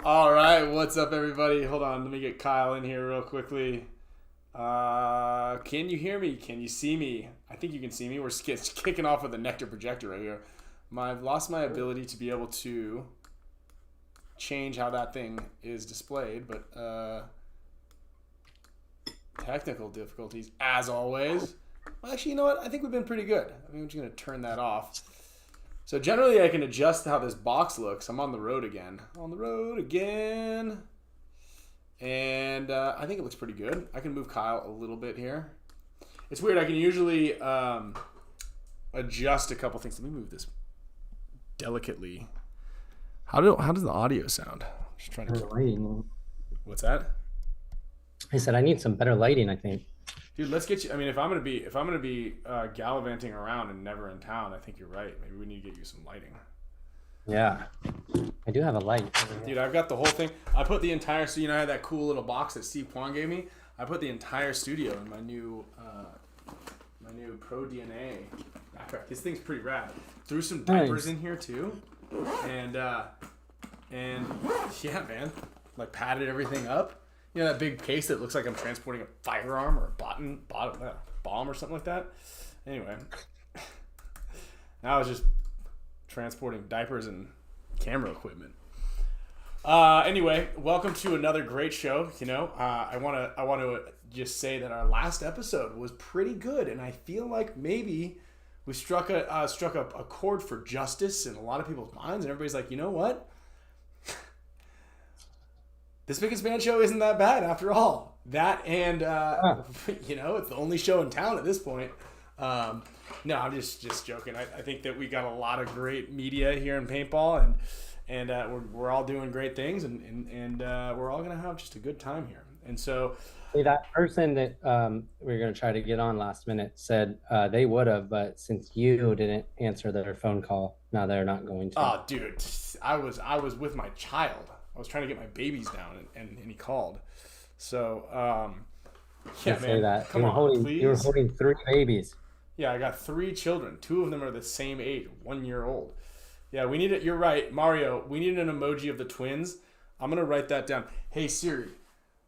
All right, what's up, everybody? Hold on, let me get Kyle in here real quickly. Can you hear me? Can you see me? I think you can see me. We're kicking off with a NECTR projector right here. I've lost my ability to be able to change how that thing is displayed, but technical difficulties, as always. Well, actually, you know what? I think we've been pretty good. I think I'm just going to turn that off. So generally, I can adjust how this box looks. I'm on the road again. And I think it looks pretty good. I can move Kyle a little bit here. It's weird. I can usually adjust a couple things. Let me move this delicately. How does the audio sound? I'm just trying to lighting. What's that? I said I need some better lighting, I think. Dude, let's get you. I mean, if I'm gonna be gallivanting around and never in town, I think you're right. Maybe we need to get you some lighting. Yeah, I do have a light. Dude, I've got the whole thing. I put the entire. So I had that cool little box that Steve Kwan gave me. I put the entire studio in my new Pro DNA backpack. This thing's pretty rad. Threw some diapers in here too, and yeah, man, like padded everything up. You know that big case that looks like I'm transporting a firearm or a bomb or something like that? Anyway. Now I was just transporting diapers and camera equipment. Anyway, welcome to another great show. I want to just say that our last episode was pretty good, and I feel like maybe we struck a chord for justice in a lot of people's minds, and everybody's like, you know what? The Spicka Span Show isn't that bad after all. That and, it's the only show in town at this point. No, I'm just joking. I think that we got a lot of great media here in Paintball, and we're all doing great things, and we're all going to have just a good time here. And so... Hey, that person that we were going to try to get on last minute said they would have, but since you didn't answer their phone call, now they're not going to. Oh, dude. I was with my child. I was trying to get my babies down, and he called. So, yeah, man. Say that. Come on, please. You were holding 3 babies. Yeah, I got 3 children. 2 of them are the same age, 1 year old. Yeah, we need it. You're right, Mario. We need an emoji of the twins. I'm gonna write that down. Hey Siri,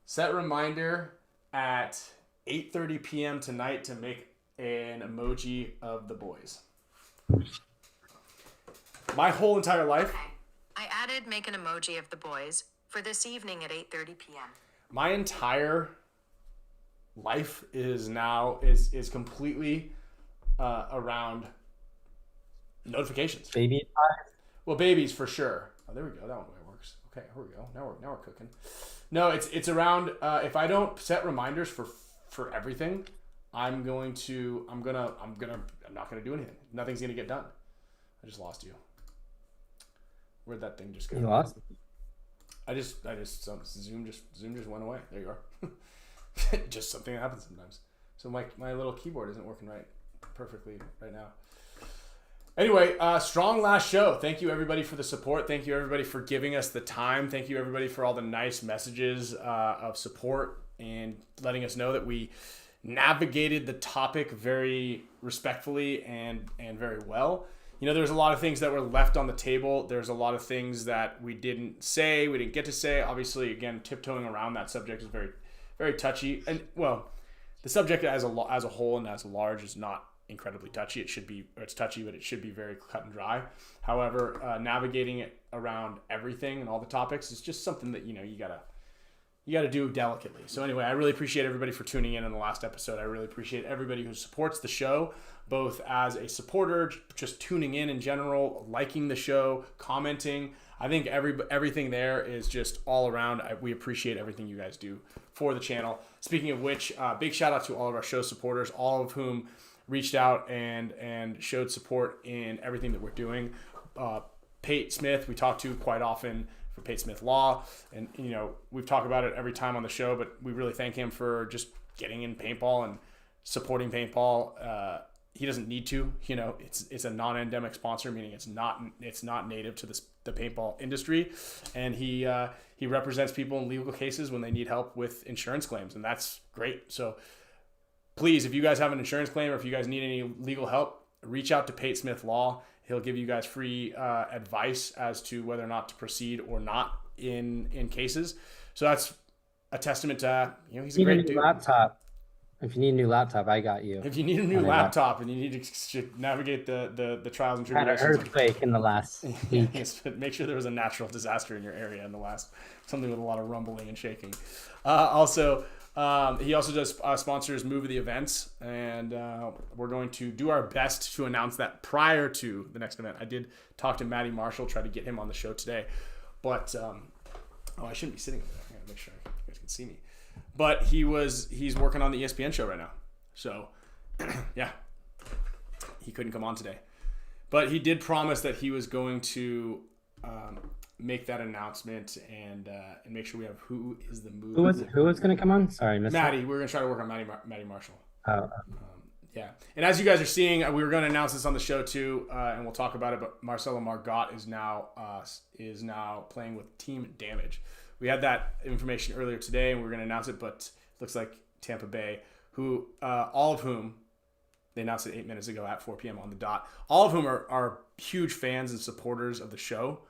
set reminder at 8:30 p.m. tonight to make an emoji of the boys. My whole entire life. I added make an emoji of the boys for this evening at 8:30 p.m. My entire life is completely around notifications. Baby time? Well, babies for sure. Oh, there we go. That one works. Okay, here we go. Now we're cooking. No, it's around. If I don't set reminders for everything, I'm not gonna do anything. Nothing's gonna get done. I just lost you. Where'd that thing just go? You lost? Zoom just went away. There you are. Just something that happens sometimes. So my little keyboard isn't working perfectly right now. Anyway, strong last show. Thank you everybody for the support. Thank you everybody for giving us the time. Thank you everybody for all the nice messages of support and letting us know that we navigated the topic very respectfully and very well. There's a lot of things that were left on the table. There's a lot of things that we didn't get to say. Obviously, again, tiptoeing around that subject is very, very touchy. And, well, the subject as a whole and as a large is not incredibly touchy. It's touchy, but it should be very cut and dry. However, navigating it around everything and all the topics is just something that, you gotta do delicately. So anyway, I really appreciate everybody for tuning in the last episode. I really appreciate everybody who supports the show, both as a supporter, just tuning in general, liking the show, commenting. I think everything there is just all around. We appreciate everything you guys do for the channel. Speaking of which, big shout out to all of our show supporters, all of whom reached out and showed support in everything that we're doing. Pate Smith, we talk to quite often for Pate Smith Law, and we've talked about it every time on the show, but we really thank him for just getting in paintball and supporting paintball. He doesn't need to, it's a non-endemic sponsor, meaning it's not native to the paintball industry, and he represents people in legal cases when they need help with insurance claims, and that's great. So please, if you guys have an insurance claim or if you guys need any legal help, reach out to Pate Smith Law. He'll give you guys free advice as to whether or not to proceed or not in cases. So that's a testament to, he's a Need a great new dude. laptop. If you need a new laptop, I got you. If you need a new laptop and you need to navigate the trials and Had an tribulations, earthquake in the last week. yes, but make sure there was a natural disaster in your area in the last, something with a lot of rumbling and shaking. Also, he also does sponsors Move the events, and we're going to do our best to announce that prior to the next event. I did talk to Matty Marshall, try to get him on the show today, but I shouldn't be sitting over there. I gotta make sure you guys can see me. But he's working on the ESPN show right now. So, yeah, he couldn't come on today. But he did promise that he was going to make that announcement and make sure we have who is the move. Who was going to come on? Sorry, missed Matty. We're going to try to work on Matty Marshall. Oh. Yeah. And as you guys are seeing, we were going to announce this on the show too, and we'll talk about it, but Marcelo Margot is now playing with Team Damage. We had that information earlier today, and we were going to announce it, but it looks like Tampa Bay, who all of whom, they announced it 8 minutes ago at 4 p.m. on the dot, all of whom are huge fans and supporters of the show.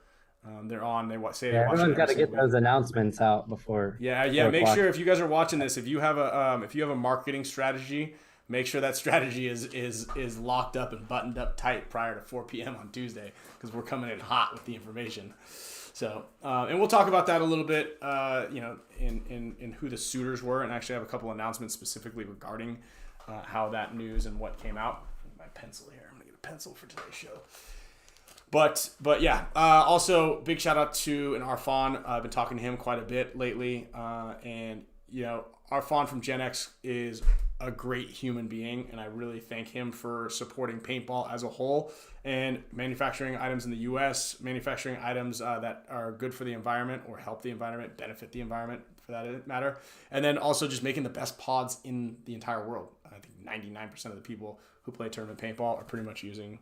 They're on. They say they watch. Everyone's got to get those announcements out before. Yeah. Make sure if you guys are watching this, if you have a marketing strategy, make sure that strategy is locked up and buttoned up tight prior to 4 p.m. on Tuesday, because we're coming in hot with the information. So, and we'll talk about that a little bit, in who the suitors were, and actually have a couple announcements specifically regarding how that news and what came out. My pencil here. I'm gonna get a pencil for today's show. But yeah. Also, big shout out to Arfan. I've been talking to him quite a bit lately, and Arfan from Gen X is a great human being, and I really thank him for supporting paintball as a whole and manufacturing items in the U.S., manufacturing items that are good for the environment or help the environment, benefit the environment for that matter, and then also just making the best pods in the entire world. I think 99% of the people who play tournament paintball are pretty much using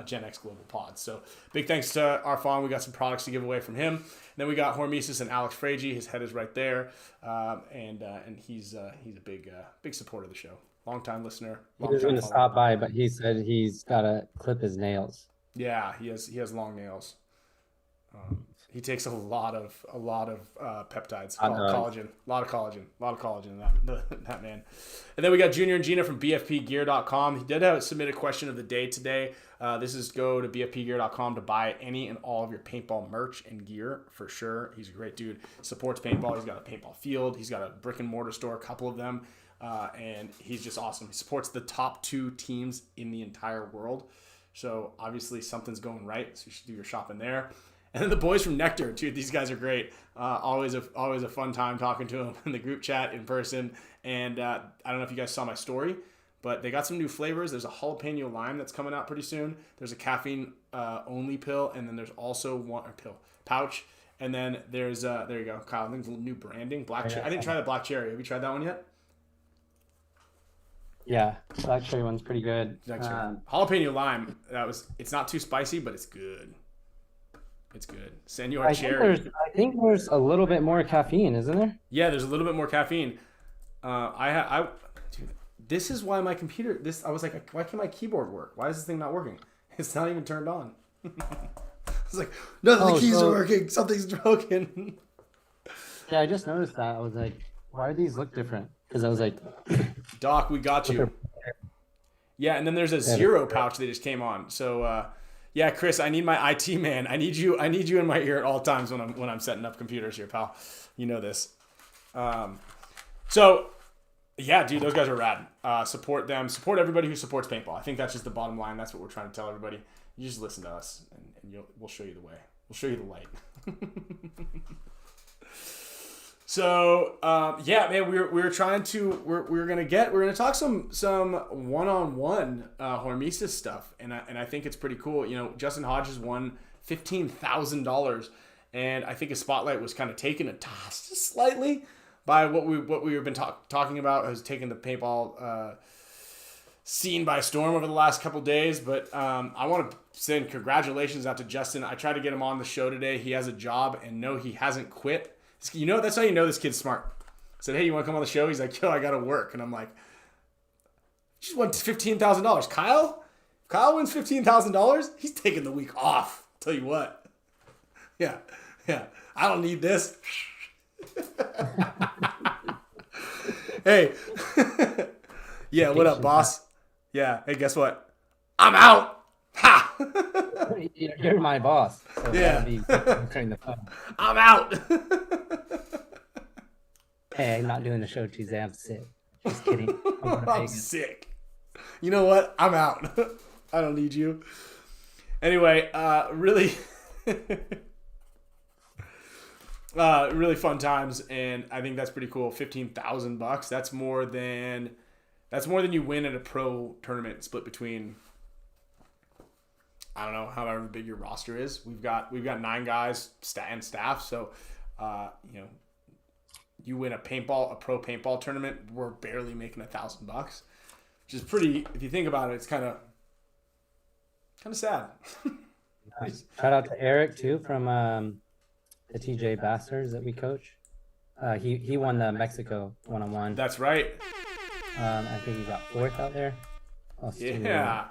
Gen X Global pods. So big thanks to Arfan. We got some products to give away from him. And then we got HORMESIS and Alex FRAIGE. His head is right there, and he's a big supporter of the show. Long-time listener. He was going to stop by, but he said he's got to clip his nails. Yeah, he has long nails. He takes a lot of peptides, collagen, a lot of collagen in that man. And then we got Junior and Gina from BFPGear.com. He did submit a question of the day today. This is go to BFPGear.com to buy any and all of your paintball merch and gear for sure. He's a great dude. Supports paintball. He's got a paintball field. He's got a brick and mortar store, a couple of them, and he's just awesome. He supports the top 2 teams in the entire world. So obviously something's going right. So you should do your shopping there. And then the boys from NECTR, too. These guys are great. Always a fun time talking to them in the group chat in person. And I don't know if you guys saw my story, but they got some new flavors. There's a jalapeno lime that's coming out pretty soon. There's a caffeine only pill, and then there's also pouch. And then there's there you go, Kyle. I think there's new branding, black cherry. I didn't try the black cherry. Have you tried that one yet? Yeah, black cherry one's pretty good. Jalapeno lime. It's not too spicy, but it's good. It's good. Senor Cherry. I think there's a little bit more caffeine, isn't there? Yeah, there's a little bit more caffeine. Dude, this is why my computer. I was like, why can't my keyboard work? Why is this thing not working? It's not even turned on. I was like, none of the keys are working. Something's broken. Yeah, I just noticed that. I was like, why do these look different? Because I was like, Doc, we got you. Yeah, and then there's a zero pouch that just came on. So. Yeah, Chris, I need my IT man. I need you in my ear at all times when I'm setting up computers here, pal. You know this. So yeah, dude, those guys are rad. Support them. Support everybody who supports paintball. I think that's just the bottom line. That's what we're trying to tell everybody. You just listen to us, and we'll show you the way. We'll show you the light. So yeah, man, we're gonna talk some one-on-one HORMESIS stuff, and I think it's pretty cool. Justin Hodges won $15,000, and I think his spotlight was kind of taken just slightly by what we've been talking about, has taken the paintball scene by storm over the last couple days. But I want to send congratulations out to Justin. I tried to get him on the show today. He has a job, and no, he hasn't quit. That's how you know this kid's smart. I said, hey, you want to come on the show? He's like, yo, I got to work. And I'm like, you just won $15,000. Kyle wins $15,000. He's taking the week off. I'll tell you what. Yeah. I don't need this. Hey. Yeah, what up, boss? Yeah. Hey, guess what? I'm out. Ha! You're my boss. So Yeah. that'll be during the phone. I'm out. Hey, I'm not doing the show Tuesday. I'm sick. Just kidding. I'm going to I'm Vegas. sick. You know what? I'm out. I don't need you. Anyway, really, really fun times, and I think that's pretty cool. $15,000. That's more than you win at a pro tournament split between, I don't know, however big your roster is. We've got 9 guys and staff, so you win a pro paintball tournament, we're barely making $1,000, which is pretty. If you think about it, it's kind of sad. Nice. Shout out to Eric too from the TJ Bastards that we coach. He won the Mexico 1-on-1. That's right. I think he got 4th out there. Yeah.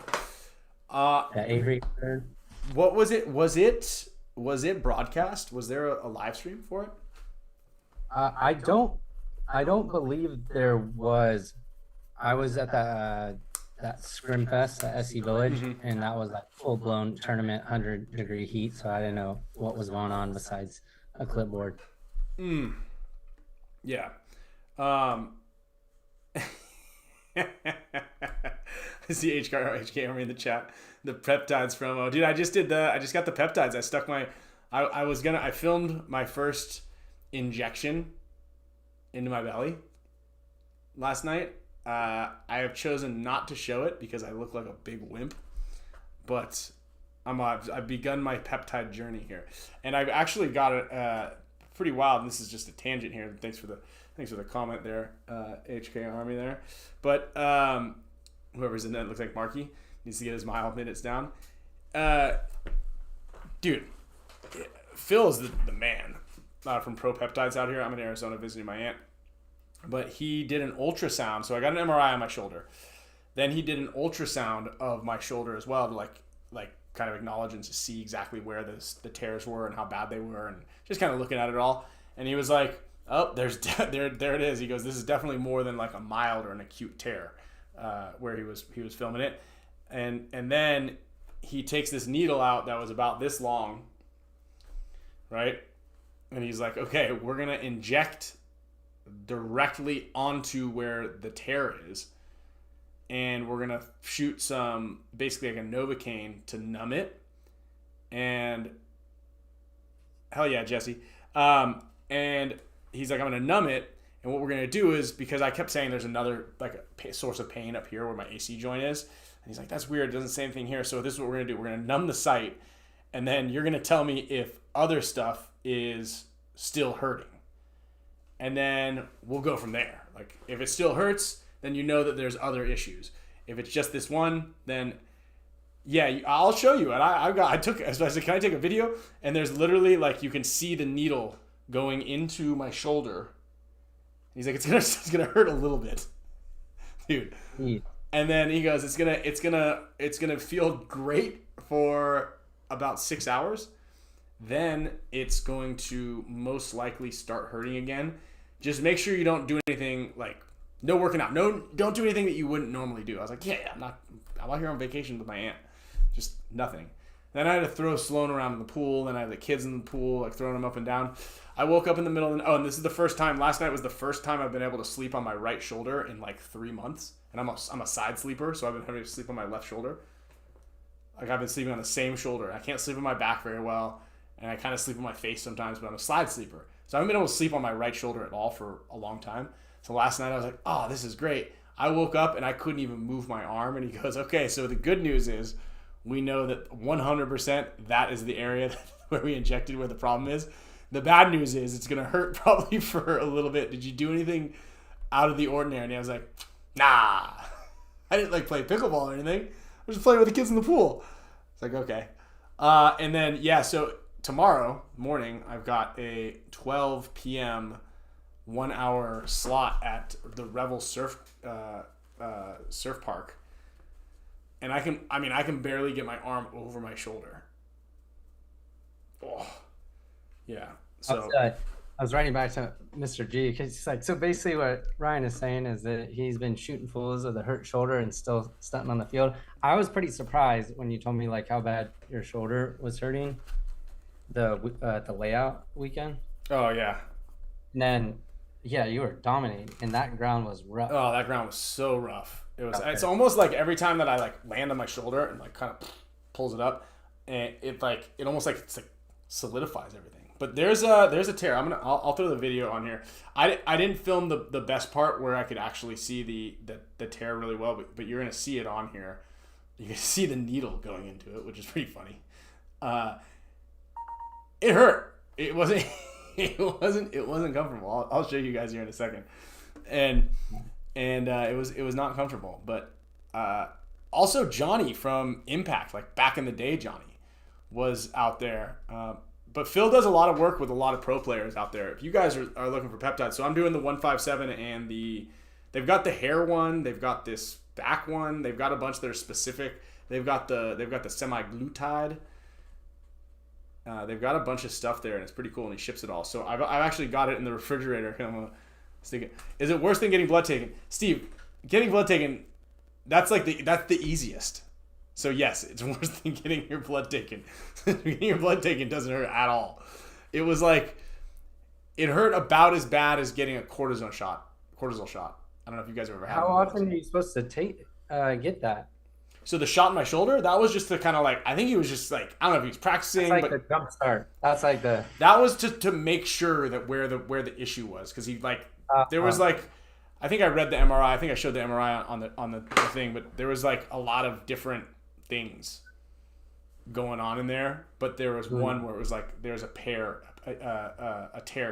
Avery third. What was it? Was it broadcast? Was there a live stream for it? I don't believe there was. I was at that Scrim Fest at SC Village, and that was like full blown tournament, 100-degree heat. So I didn't know what was going on besides a clipboard. Yeah. I see HK Army in the chat. The peptides promo, dude. I just got the peptides. I stuck my. I filmed my first injection into my belly last night. I have chosen not to show it because I look like a big wimp, but I've begun my peptide journey here, and I've actually got it pretty wild. And this is just a tangent here. Thanks for the comment there, HK Army there. But whoever's in there, it looks like Marky needs to get his mile minutes down. Dude, Phil is the man from Pro Peptides out here. I'm in Arizona visiting my aunt. But he did an ultrasound. So I got an MRI on my shoulder. Then he did an ultrasound of my shoulder as well to like kind of acknowledge and to see exactly where the tears were and how bad they were, and just kind of looking at it all. And he was like, "Oh, there it is." He goes, "This is definitely more than like a mild or an acute tear," where he was filming it. And then he takes this needle out that was about this long, right? And he's like, "Okay, we're gonna inject directly onto where the tear is, and we're gonna shoot some basically like a Novocaine to numb it." And hell yeah, Jesse. And he's like, "I'm gonna numb it, and what we're gonna do is, because I kept saying there's another like a source of pain up here where my AC joint is," and he's like, "That's weird, it doesn't say anything here. So this is what we're gonna do. We're gonna numb the site, and then you're gonna tell me if other stuff is still hurting. And then we'll go from there. Like, if it still hurts, then you know that there's other issues. If it's just this one, then yeah, I'll show you." And I said, "Can I take a video?" And there's literally like, you can see the needle going into my shoulder. He's like, it's gonna hurt a little bit, dude. Yeah. And then he goes, it's gonna feel great for about 6 hours. Then it's going to most likely start hurting again. Just make sure you don't do anything like no working out. No, don't do anything that you wouldn't normally do. I was like, yeah, I'm out here on vacation with my aunt. Just nothing. Then I had to throw Sloan around in the pool. Then I had the kids in the pool, like throwing them up and down. I woke up in the middle of and this is the first time. Last night was the first time I've been able to sleep on my right shoulder in like 3 months. And I'm a side sleeper, so I've been having to sleep on my left shoulder. Like, I've been sleeping on the same shoulder. I can't sleep on my back very well. And I kind of sleep on my face sometimes, but I'm a side sleeper. So I haven't been able to sleep on my right shoulder at all for a long time. So last night I was like, oh, this is great. I woke up and I couldn't even move my arm. And he goes, okay, so the good news is we know that 100% that is the area where we injected where the problem is. The bad news is it's going to hurt probably for a little bit. Did you do anything out of the ordinary? And I was like, nah. I didn't like play pickleball or anything. I was just playing with the kids in the pool. It's like, okay. And then, yeah, so tomorrow morning, I've got a 12 p.m. 1 hour slot at the Revel surf park. And I can barely get my arm over my shoulder. Oh, yeah. So I was writing back to Mr. G because he's like, so basically what Ryan is saying is that he's been shooting fools with a hurt shoulder and still stunting on the field. I was pretty surprised when you told me like how bad your shoulder was hurting the layout weekend. oh yeah. And then, yeah, you were dominating, and that ground was rough. Oh, that ground was so rough. It was. Okay. It's almost like every time that I like land on my shoulder and like kind of pulls it up, and it almost like it's like solidifies everything. But there's a tear. I'll throw the video on here. I didn't film the best part where I could actually see the tear really well, but you're gonna see it on here. You can see the needle going into it, which is pretty funny. It hurt. It wasn't. It wasn't comfortable. I'll show you guys here in a second. And it was not comfortable. But also Johnny from Impact, like back in the day, Johnny was out there. But Phil does a lot of work with a lot of pro players out there. If you guys are looking for peptides, so I'm doing the 157 and they've got the hair one, they've got this back one, they've got a bunch that are specific. They've got the semi-glutide. They've got a bunch of stuff there, and it's pretty cool, and he ships it all. So I've actually got it in the refrigerator. I'm gonna stick it. Is it worse than getting blood taken? Steve, getting blood taken, that's the easiest. So yes, it's worse than getting your blood taken. Getting your blood taken doesn't hurt at all. It was like, it hurt about as bad as getting a cortisol shot. I don't know if you guys have ever had How one. often are you supposed to get that? So the shot in my shoulder, that was just to kind of like, I think he was just like, I don't know if he was practicing, That's like but the jump start. That's like the. that was to make sure that where the issue was, because he like there was like, I think I read the MRI. I think I showed the MRI on the thing, but there was like a lot of different things going on in there. But there was one where it was like there's a tear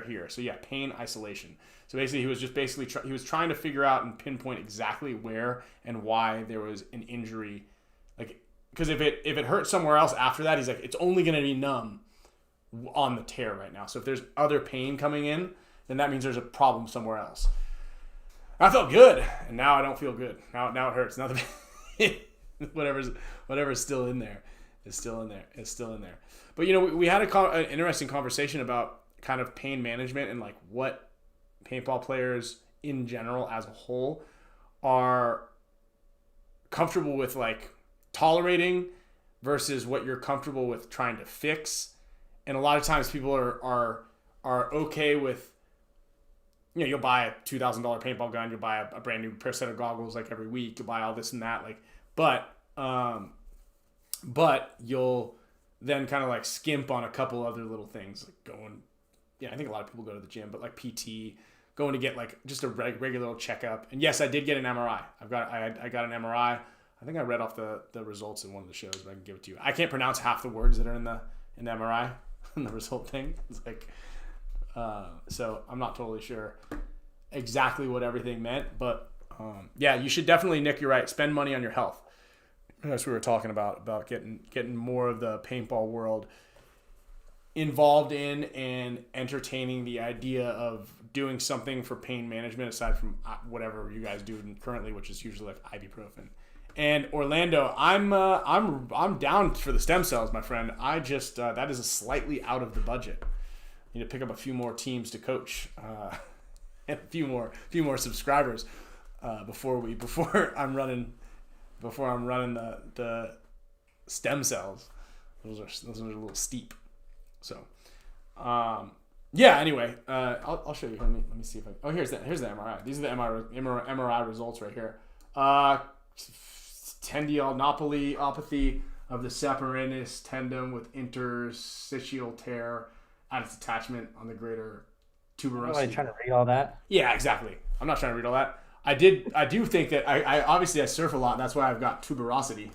here. So yeah, pain isolation. So basically, he was trying to figure out and pinpoint exactly where and why there was an injury, like because if it hurt somewhere else after that, he's like it's only going to be numb on the tear right now. So if there's other pain coming in, then that means there's a problem somewhere else. I felt good, and now I don't feel good. Now it hurts. Now whatever's still in there is still in there. It's still in there. But you know, we had an interesting conversation about kind of pain management and like what paintball players in general as a whole are comfortable with like tolerating versus what you're comfortable with trying to fix. And a lot of times people are okay with, you know, you'll buy a $2,000 paintball gun, you'll buy a brand new pair set of goggles like every week, you'll buy all this and that, like, but you'll then kind of like skimp on a couple other little things, like going, yeah, I think a lot of people go to the gym, but like PT, going to get like just a regular old checkup. And yes, I did get an MRI. I got an MRI. I think I read off the results in one of the shows, but I can give it to you. I can't pronounce half the words that are in the MRI in the result thing. It's like, so I'm not totally sure exactly what everything meant, but yeah, you should definitely, Nick, you're right. Spend money on your health. That's what we were talking about getting more of the paintball world involved in and entertaining the idea of doing something for pain management aside from whatever you guys do currently, which is usually like ibuprofen. And Orlando, I'm down for the stem cells, my friend. I just that is a slightly out of the budget. You need to pick up a few more teams to coach and a few more subscribers before I'm running the stem cells. Those are a little steep. So, yeah. Anyway, I'll show you. Let me see if I. Oh, here's the MRI. These are the MRI results right here. Tendinopathy of the saphenous tendon with interstitial tear at its attachment on the greater tuberosity. Oh, are you trying to read all that? Yeah, exactly. I'm not trying to read all that. I do think that I obviously I surf a lot. That's why I've got tuberosity.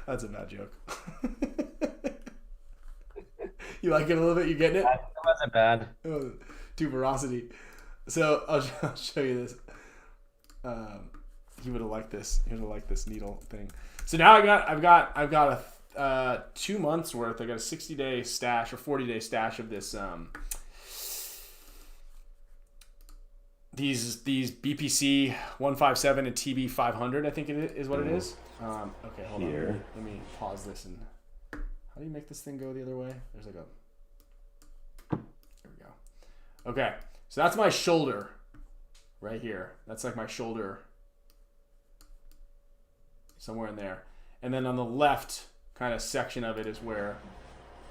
That's a bad joke. You like it a little bit? You getting it? That wasn't bad. Tuberosity. So I'll show you this. He would have liked this. He would have liked this needle thing. So now I've got a 2 months worth. I got a 60-day stash or 40-day stash of this. These BPC 157 and TB 500. I think it is what it is. Okay, hold on. Let me pause this and. How do you make this thing go the other way? There's like a Okay, so that's my shoulder right here. That's like my shoulder somewhere in there. And then on the left kind of section of it is where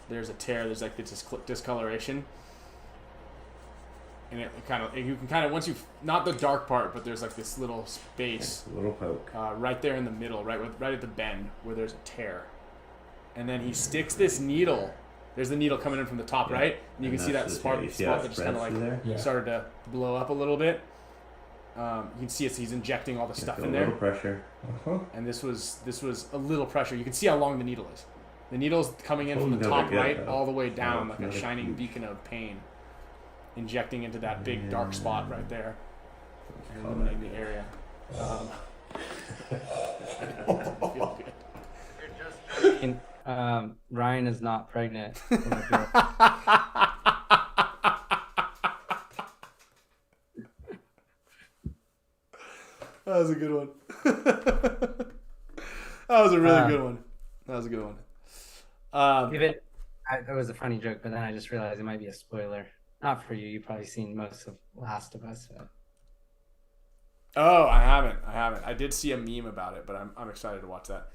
there's a tear. There's like this discoloration. And you can kind of, once you've, not the dark part, but there's like this little space. A little poke. Right there in the middle, right at the bend where there's a tear. And then he sticks this needle. There's the needle coming in from the top, right? And you can see that spot that just kind of like started to blow up a little bit. You can see he's injecting all the stuff in there. A little pressure. And this was a little pressure. You can see how long the needle is. The needle's coming in from the top right all the way down like a shining beacon of pain, injecting into that big dark spot right there, and illuminating the area. Feel good. Ryan is not pregnant. That was a good one. That was a really good one. That was a good one. It was a funny joke, but then I just realized it might be a spoiler. Not for you. You've probably seen most of Last of Us. But... Oh, I haven't. I did see a meme about it, but I'm excited to watch that.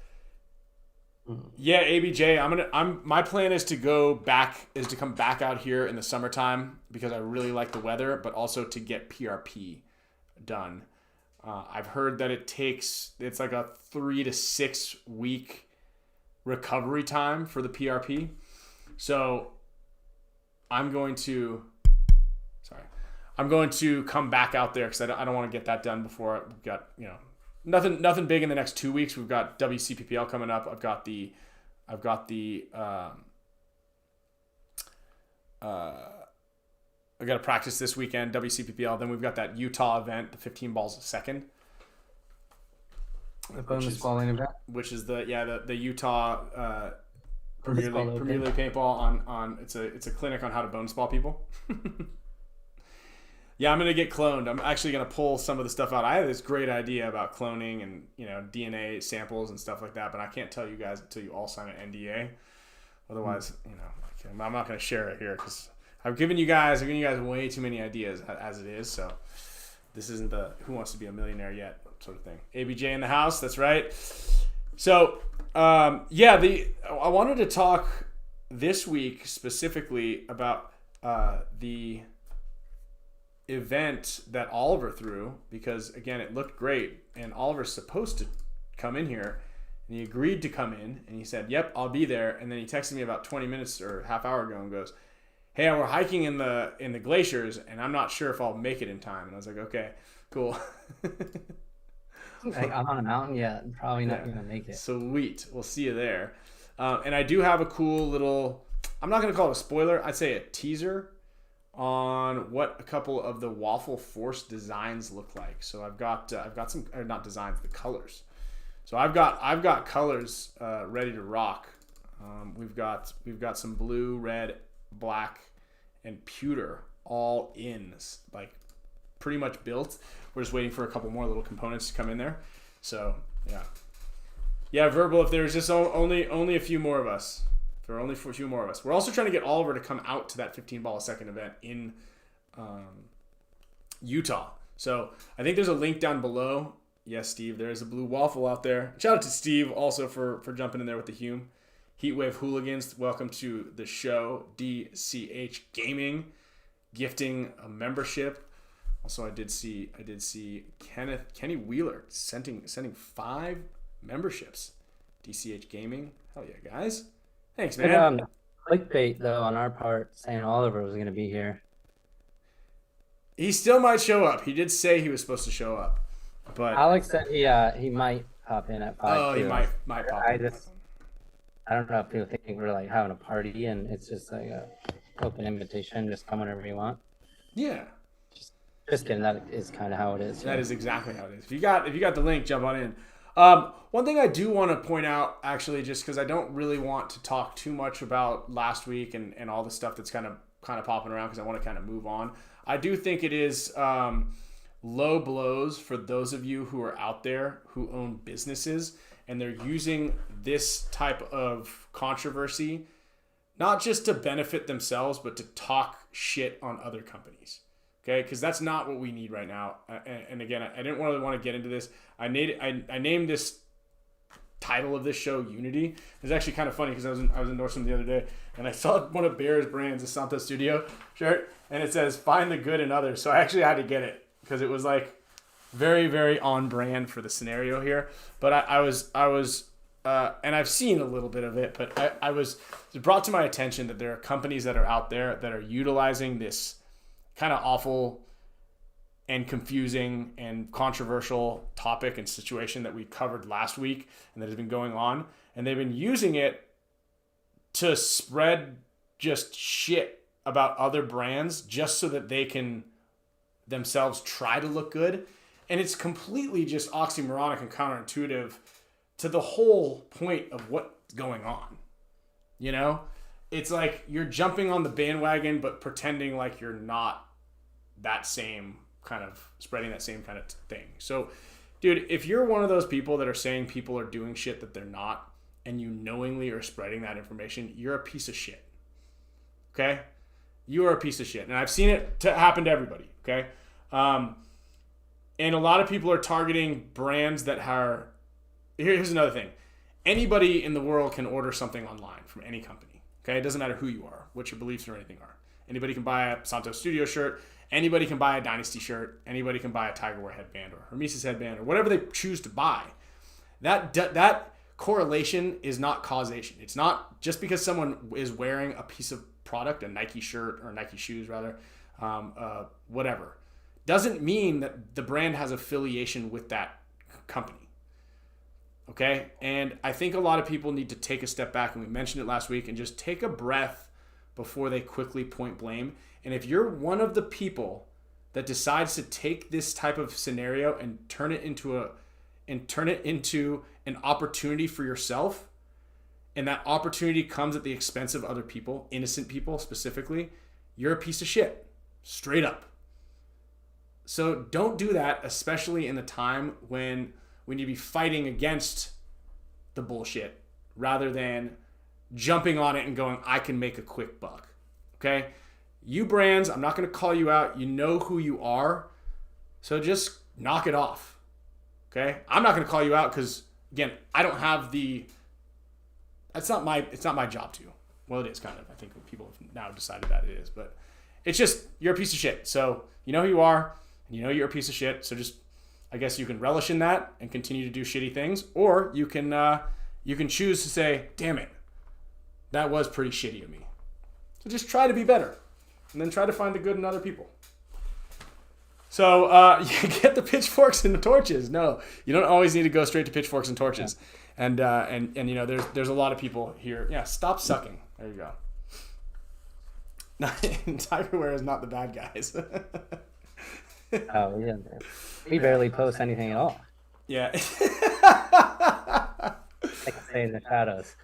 Yeah, ABJ. My plan is to come back out here in the summertime because I really like the weather, but also to get PRP done. I've heard that it's like a 3 to 6 week recovery time for the PRP. So I'm going to come back out there because I don't want to get that done before we've got, nothing big in the next 2 weeks. We've got WCPPL coming up. I got to practice this weekend, WCPPL. Then we've got that Utah event, the 15 balls a second. The bonus balling event, which is the Utah Premier League paintball on it's a clinic on how to bonus ball people. Yeah, I'm gonna get cloned. I'm actually gonna pull some of the stuff out. I have this great idea about cloning and DNA samples and stuff like that, but I can't tell you guys until you all sign an NDA. Otherwise, I'm not gonna share it here because I've given you guys way too many ideas as it is. So this isn't the Who Wants to Be a Millionaire Yet sort of thing. ABJ in the house. That's right. So I wanted to talk this week specifically about the event that Oliver threw, because again, it looked great and Oliver's supposed to come in here and he agreed to come in and he said, yep, I'll be there. And then he texted me about 20 minutes or half hour ago and goes, hey, we're hiking in the glaciers and I'm not sure if I'll make it in time. And I was like, okay, cool. I'm on a mountain yet. I'm probably not going to make it. Sweet. We'll see you there. And I do have a cool little, I'm not going to call it a spoiler. I'd say a teaser on what a couple of the Waffle Force designs look like. So I've got some, or not designs, the colors. So I've got colors ready to rock. We've got some blue, red, black, and pewter all in, like pretty much built. We're just waiting for a couple more little components to come in there. So yeah, Verbal. If there's just only a few more of us. There are only a few more of us. We're also trying to get Oliver to come out to that 15 ball a second event in Utah. So I think there's a link down below. Yes, Steve, there is a blue waffle out there. Shout out to Steve also for jumping in there with the Hume. Heatwave Hooligans, welcome to the show. DCH Gaming, gifting a membership. Also, I did see Kenny Wheeler sending 5 memberships. DCH Gaming, hell yeah, guys. Thanks, man. Clickbait though on our part saying Oliver was going to be here. He still might show up. He did say he was supposed to show up, but Alex said he might pop in at 5. Oh, too. He might pop in. I don't know if people think we're like having a party and it's just like a open invitation. Just come whenever you want. Yeah. Just kidding. That is kind of how it is. That is exactly how it is. If you got the link, jump on in. One thing I do want to point out, actually, just because I don't really want to talk too much about last week and all the stuff that's kind of popping around, because I want to kind of move on. I do think it is low blows for those of you who are out there who own businesses and they're using this type of controversy not just to benefit themselves, but to talk shit on other companies. Okay, because that's not what we need right now. And again, I didn't really want to get into this. I named this title of this show Unity. It's actually kind of funny because I was endorsing the other day, and I saw one of Bear's brands, a Santo Studio shirt, and it says "Find the good in others." So I actually had to get it because it was like very, very on brand for the scenario here. But I was, and I've seen a little bit of it, but it was brought to my attention that there are companies that are out there that are utilizing this kind of awful and confusing and controversial topic and situation that we covered last week and that has been going on. And they've been using it to spread just shit about other brands just so that they can themselves try to look good. And it's completely just oxymoronic and counterintuitive to the whole point of what's going on. You know, it's like you're jumping on the bandwagon, but pretending like you're not that same kind of spreading that same kind of thing. So, dude, if you're one of those people that are saying people are doing shit that they're not, and you knowingly are spreading that information, you're a piece of shit. Okay? You are a piece of shit. And I've seen it happen to everybody. Okay? And a lot of people are targeting brands that are... Here's another thing. Anybody in the world can order something online from any company. Okay? It doesn't matter who you are, what your beliefs or anything are. Anybody can buy a Santo Studio shirt. Anybody can buy a Dynasty shirt. Anybody can buy a Tiger War headband or HORMESIS headband or whatever they choose to buy. That correlation is not causation. It's not just because someone is wearing a piece of product, a Nike shirt or Nike shoes rather, whatever, doesn't mean that the brand has affiliation with that company. Okay? And I think a lot of people need to take a step back, and we mentioned it last week, and just take a breath before they quickly point blame. And if you're one of the people that decides to take this type of scenario and turn it into an opportunity for yourself, and that opportunity comes at the expense of other people, innocent people specifically, you're a piece of shit. Straight up. So don't do that, especially in the time when we need to be fighting against the bullshit rather than jumping on it and going, I can make a quick buck. Okay? You brands, I'm not going to call you out. You know who you are. So just knock it off. Okay? I'm not going to call you out because, again, I don't have it's not my job to. Well, it is kind of. I think people have now decided that it is. But it's just, you're a piece of shit. So you know who you are, and you know you're a piece of shit. So just, I guess you can relish in that and continue to do shitty things. Or you can choose to say, damn it, that was pretty shitty of me. So just try to be better. And then try to find the good in other people. So you get the pitchforks and the torches. No, you don't always need to go straight to pitchforks and torches. Yeah. And you know, there's a lot of people here. Yeah, stop sucking. There you go. Tigerware is not the bad guys. Oh, yeah. We barely post anything at all. Yeah. Like I say in the shadows.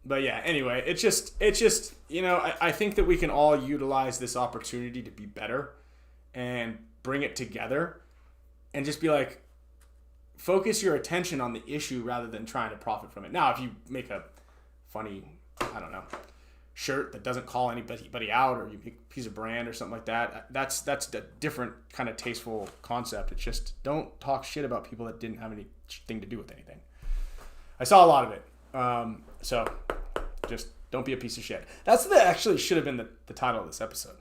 But yeah, anyway, it's just, you know, I think that we can all utilize this opportunity to be better and bring it together and just be like, focus your attention on the issue rather than trying to profit from it. Now, if you make a funny, I don't know, shirt that doesn't call anybody out, or you make a piece of brand or something like that, that's a different kind of tasteful concept. It's just, don't talk shit about people that didn't have anything to do with anything. I saw a lot of it. So just don't be a piece of shit. Actually should have been the title of this episode.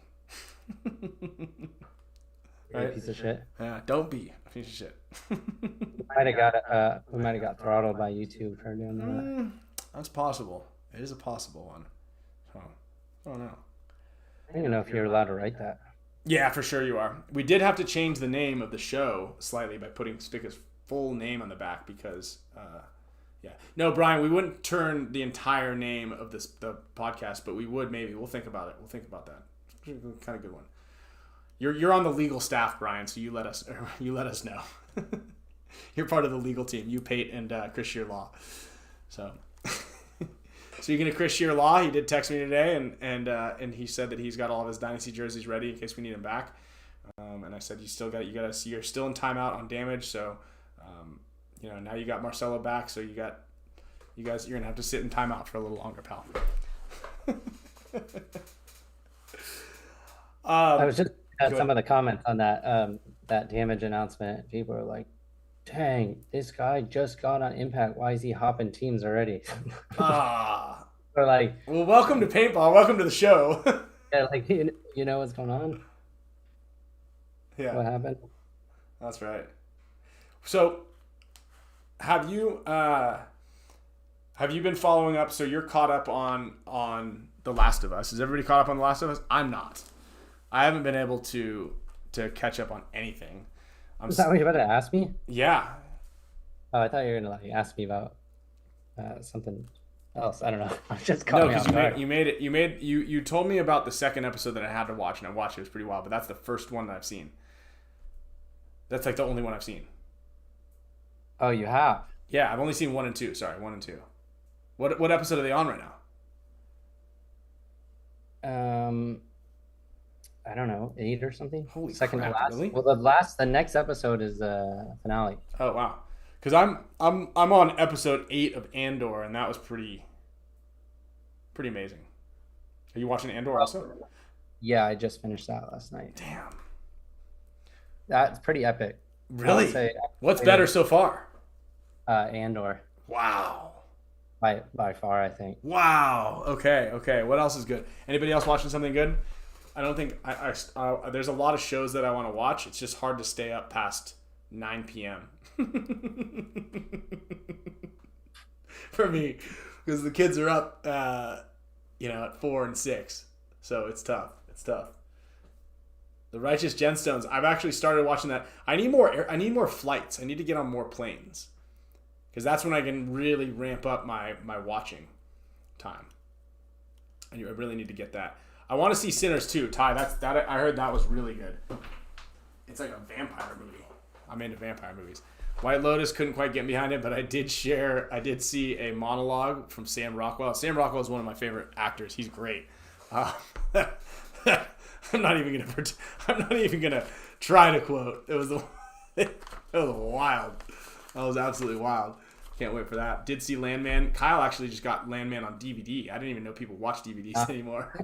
Right? A piece of shit. Yeah, don't be a piece of shit. We might have got throttled by YouTube for doing that. That's possible. It is a possible one. So I don't know. I don't even know if you're allowed to write that. Yeah, for sure you are. We did have to change the name of the show slightly by putting Spicka's full name on the back because yeah. No, Brian, we wouldn't turn the entire name of the podcast, but we would maybe. We'll think about it. We'll think about that. Kind of good one. You're on the legal staff, Brian, so you let us know. You're part of the legal team. You, Pate, and Chris Shear Law. So speaking of Chris Shear Law, he did text me today, and he said that he's got all of his Dynasty jerseys ready in case we need him back. And I said you're still in timeout on damage, so you know, now you got Marcelo back, so you got you're gonna have to sit in timeout for a little longer, pal. I was just at some of the comments on that damage announcement. People are like, "Dang, this guy just got on Impact. Why is he hopping teams already?" Or like, well, welcome to Paintball. Welcome to the show. yeah, like you know what's going on? Yeah, what happened? That's right. So, have you been following up? So you're caught up on The Last of Us. Is everybody caught up on The Last of Us? I'm not. I haven't been able to catch up on anything. Is that what you're about to ask me? Yeah. Oh, I thought you were gonna like ask me about something else. I don't know. Just caught me off guard. You told me about the second episode that I had to watch, and I watched it. It was pretty wild, but that's the first one that I've seen. That's like the only one I've seen. Oh, you have? Yeah, I've only seen 1 and 2. Sorry, 1 and 2. What episode are they on right now? I don't know, 8 or something. Holy second crap, to last. really? Well, the next episode is the finale. Oh wow, because I'm on episode 8 of Andor, and that was pretty amazing. Are you watching Andor also? Yeah, I just finished that last night. Damn, that's pretty epic. Really? What's better so far? Andor. Wow. By far, I think. Wow. Okay. What else is good? Anybody else watching something good? I don't think there's a lot of shows that I want to watch. It's just hard to stay up past 9 p.m. for me, because the kids are up, at 4 and 6, so it's tough. The Righteous Gemstones. I've actually started watching that. I need more flights. I need to get on more planes, because that's when I can really ramp up my watching time. I really need to get that. I want to see Sinners too, Ty. I heard that was really good. It's like a vampire movie. I'm into vampire movies. White Lotus couldn't quite get behind it, but I did see a monologue from Sam Rockwell. Sam Rockwell is one of my favorite actors. He's great. I'm not even gonna try to quote. It was wild. That was absolutely wild. Can't wait for that. Did see Landman. Kyle actually just got Landman on DVD. I didn't even know people watch DVDs anymore.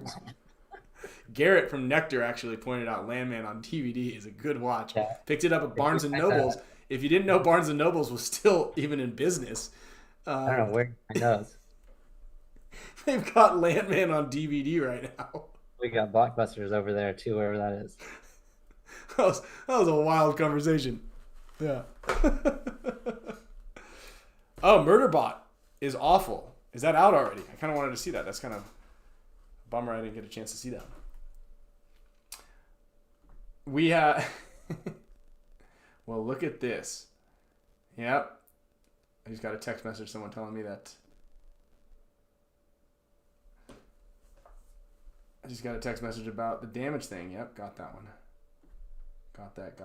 Garrett from NECTR actually pointed out Landman on DVD is a good watch. Yeah. Picked it up at Barnes & Nobles. If you didn't know Barnes & Nobles was still even in business. I don't know where it does. They've got Landman on DVD right now. We got Blockbusters over there too, wherever that is. That was a wild conversation. Yeah. Oh, Murderbot is awful. Is that out already? I kind of wanted to see that. That's kind of a bummer I didn't get a chance to see that. Well, look at this. Yep. I just got a text message, someone telling me that. I just got a text message about the damage thing. Yep, got that one. Got that.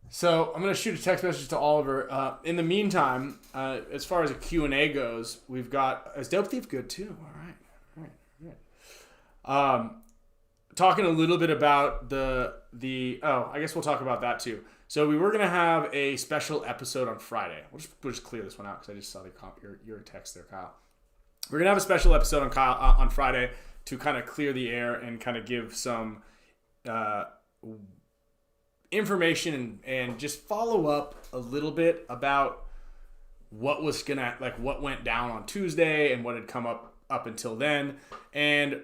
So I'm going to shoot a text message to Oliver. In the meantime, as far as a Q&A goes, we've got... Is Dope Thief good too? All right. Talking a little bit about the I guess we'll talk about that too. So we were going to have a special episode on Friday. We'll just clear this one out because I just saw your text there, Kyle. We're going to have a special episode on Friday to kind of clear the air and kind of give some information and just follow up a little bit about what went down on Tuesday and what had come up until then. And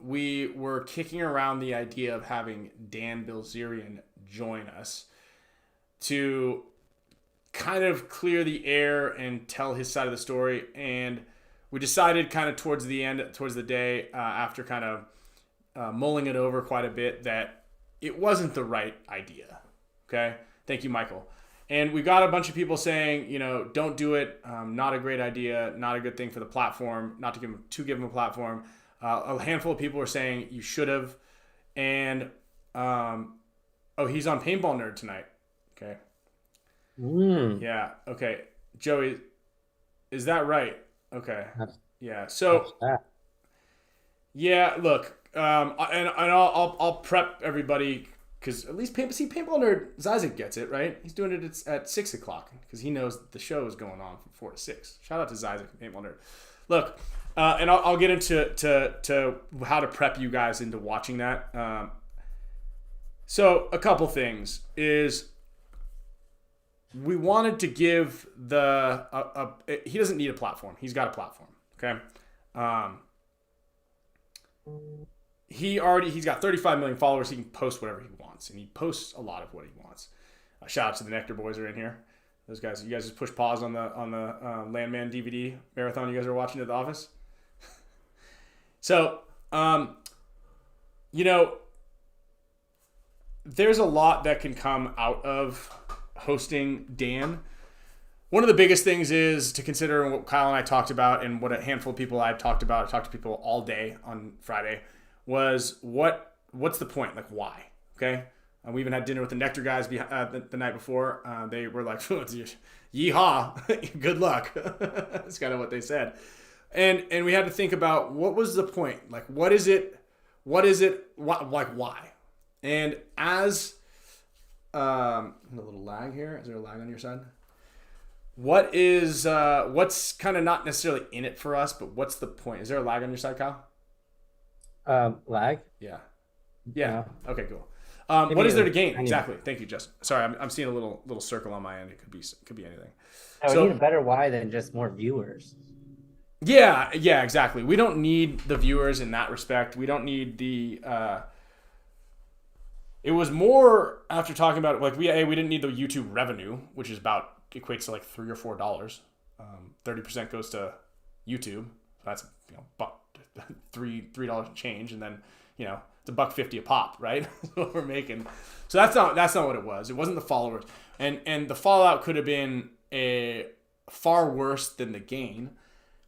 we were kicking around the idea of having Dan Bilzerian join us to kind of clear the air and tell his side of the story. And we decided kind of towards the day, after kind of mulling it over quite a bit, that it wasn't the right idea. Okay? Thank you, Michael. And we got a bunch of people saying, don't do it. Not a great idea. Not a good thing for the platform. Not to give him a platform. A handful of people were saying you should have. And he's on Paintball Nerd tonight. Okay. Yeah. Okay. Joey, is that right? Okay. Yeah. So. Yeah. Look. And I'll prep everybody because at least Paintball Nerd Zizek gets it, right? He's doing it at 6 o'clock because he knows the show is going on from 4 to 6. Shout out to Zizek and Paintball Nerd. Look, and I'll get into to how to prep you guys into watching that. So a couple things is we wanted to give he doesn't need a platform. He's got a platform. Okay. He's got 35 million followers. He can post whatever he wants, and he posts a lot of what he wants. Shout out to the NECTR boys are in here. Those guys, you guys just push pause on the Landman DVD marathon you guys are watching at the office. So, there's a lot that can come out of hosting Dan. One of the biggest things is to consider what Kyle and I talked about, and what a handful of people I've talked about. I talked to people all day on Friday. Was what's the point? Like, why? Okay. We even had dinner with the NECTR guys the night before. They were like, yeehaw, good luck. That's kind of what they said. And we had to think about what was the point? Like, what is it? Why? And as a little lag here. Is there a lag on your side? What's kind of not necessarily in it for us, but what's the point? Is there a lag on your side, Kyle? Lag? Yeah. No. Okay, cool. What is there to gain? Exactly. Thank you, Justin. Sorry, I'm seeing a little circle on my end. It could be anything. We need a better why than just more viewers. Yeah, exactly. We don't need the viewers in that respect. We don't need the. It was more after talking about it, like we didn't need the YouTube revenue, which is equates to like $3 or $4. 30% goes to YouTube. So that's $3 and change, and then it's $1.50 a pop, right? That's what we're making. So that's not what it was. It wasn't the followers, and the fallout could have been far worse than the gain,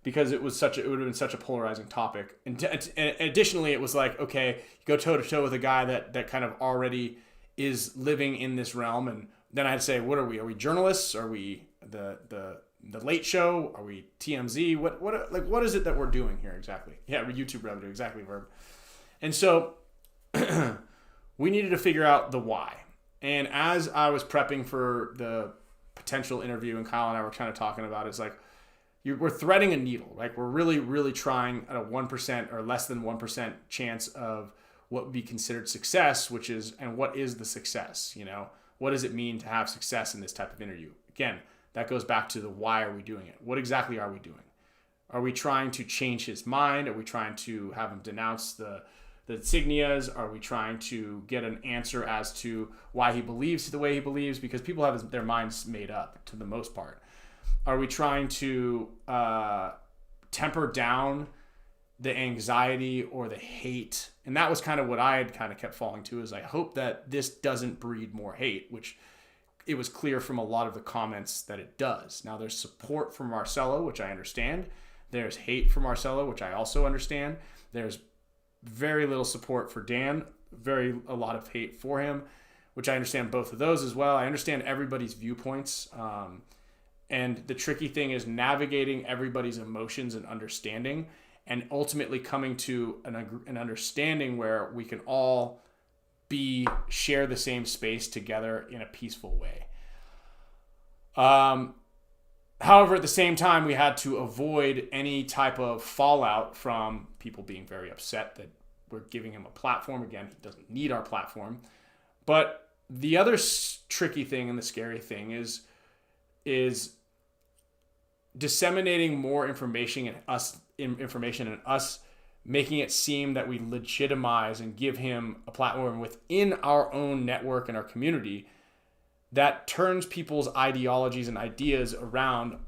because it would have been such a polarizing topic. And additionally, it was like, okay, you go toe to toe with a guy that kind of already is living in this realm, and then I had to say, what are we? Are we journalists? Are we the Late Show? Are we TMZ? What is it that we're doing here exactly? Yeah, we're YouTube revenue, exactly, verb. And so we needed to figure out the why. And as I was prepping for the potential interview, and Kyle and I were kind of talking about it, it's like we're threading a needle, right? We're really, really trying at a 1% or less than 1% chance of what would be considered success, and what is the success? What does it mean to have success in this type of interview? Again, that goes back to the why are we doing it? What exactly are we doing? Are we trying to change his mind? Are we trying to have him denounce the insignias? Are we trying to get an answer as to why he believes the way he believes? Because people have their minds made up to the most part. Are we trying to temper down the anxiety or the hate? And that was kind of what I had kind of kept falling to, is I hope that this doesn't breed more hate, which it was clear from a lot of the comments that it does. Now, there's support for Marcelo, which I understand. There's hate for Marcelo, which I also understand. There's very little support for Dan, a lot of hate for him, which I understand both of those as well. I understand everybody's viewpoints. And the tricky thing is navigating everybody's emotions and understanding, and ultimately coming to an understanding where we can all share the same space together in a peaceful way. However, at the same time, we had to avoid any type of fallout from people being very upset that we're giving him a platform. Again, he doesn't need our platform. But the other tricky thing and the scary thing is disseminating more information and us making it seem that we legitimize and give him a platform within our own network and our community that turns people's ideologies and ideas around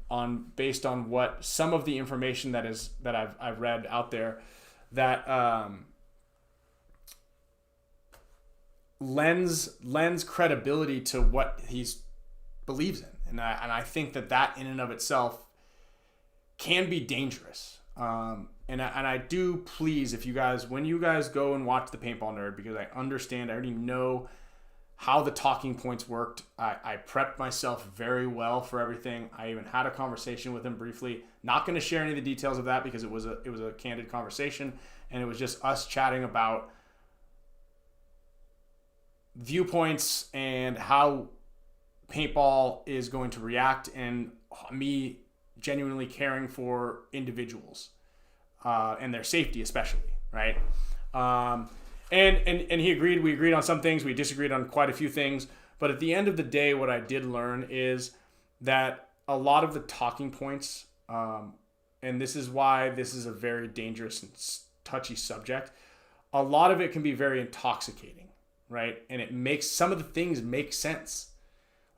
based on what some of the information that I've read out there that lends credibility to what he believes in, and I think that in and of itself can be dangerous. And I do, please, when you guys go and watch the Paintball Nerd, because I already know how the talking points worked. I prepped myself very well for everything. I even had a conversation with him briefly. Not going to share any of the details of that because it was a candid conversation, and it was just us chatting about viewpoints and how paintball is going to react, and me genuinely caring for individuals and their safety, especially, right? And he agreed. We agreed on some things. We disagreed on quite a few things. But at the end of the day, what I did learn is that a lot of the talking points, and this is why this is a very dangerous and touchy subject, a lot of it can be very intoxicating, right? And it makes some of the things make sense.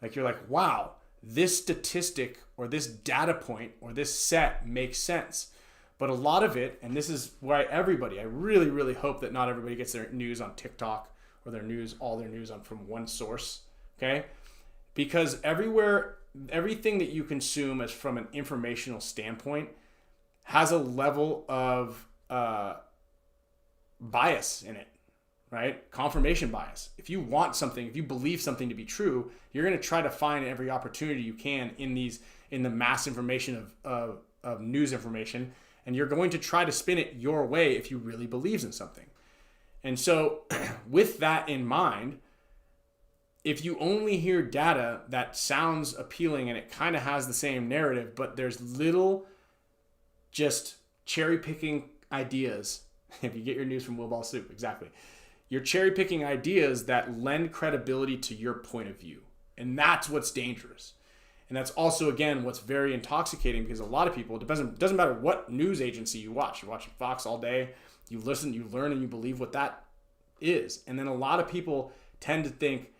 Like you're like, wow, this statistic or this data point or this set makes sense. But a lot of it, and this is why I really, really hope that not everybody gets their news on TikTok or all their news from one source, okay? Because everything that you consume as from an informational standpoint has a level of bias in it, right? Confirmation bias. If you want something, if you believe something to be true, you're going to try to find every opportunity you can in the mass information of news information, and you're going to try to spin it your way if you really believe in something. And so with that in mind, if you only hear data that sounds appealing and it kind of has the same narrative, but there's little just cherry picking ideas, if you get your news from Willball Soup, exactly. You're cherry picking ideas that lend credibility to your point of view. And that's what's dangerous. And that's also, again, what's very intoxicating, because a lot of people, it doesn't matter what news agency you watch. You're watching Fox all day, you listen, you learn, and you believe what that is. And then a lot of people tend to think,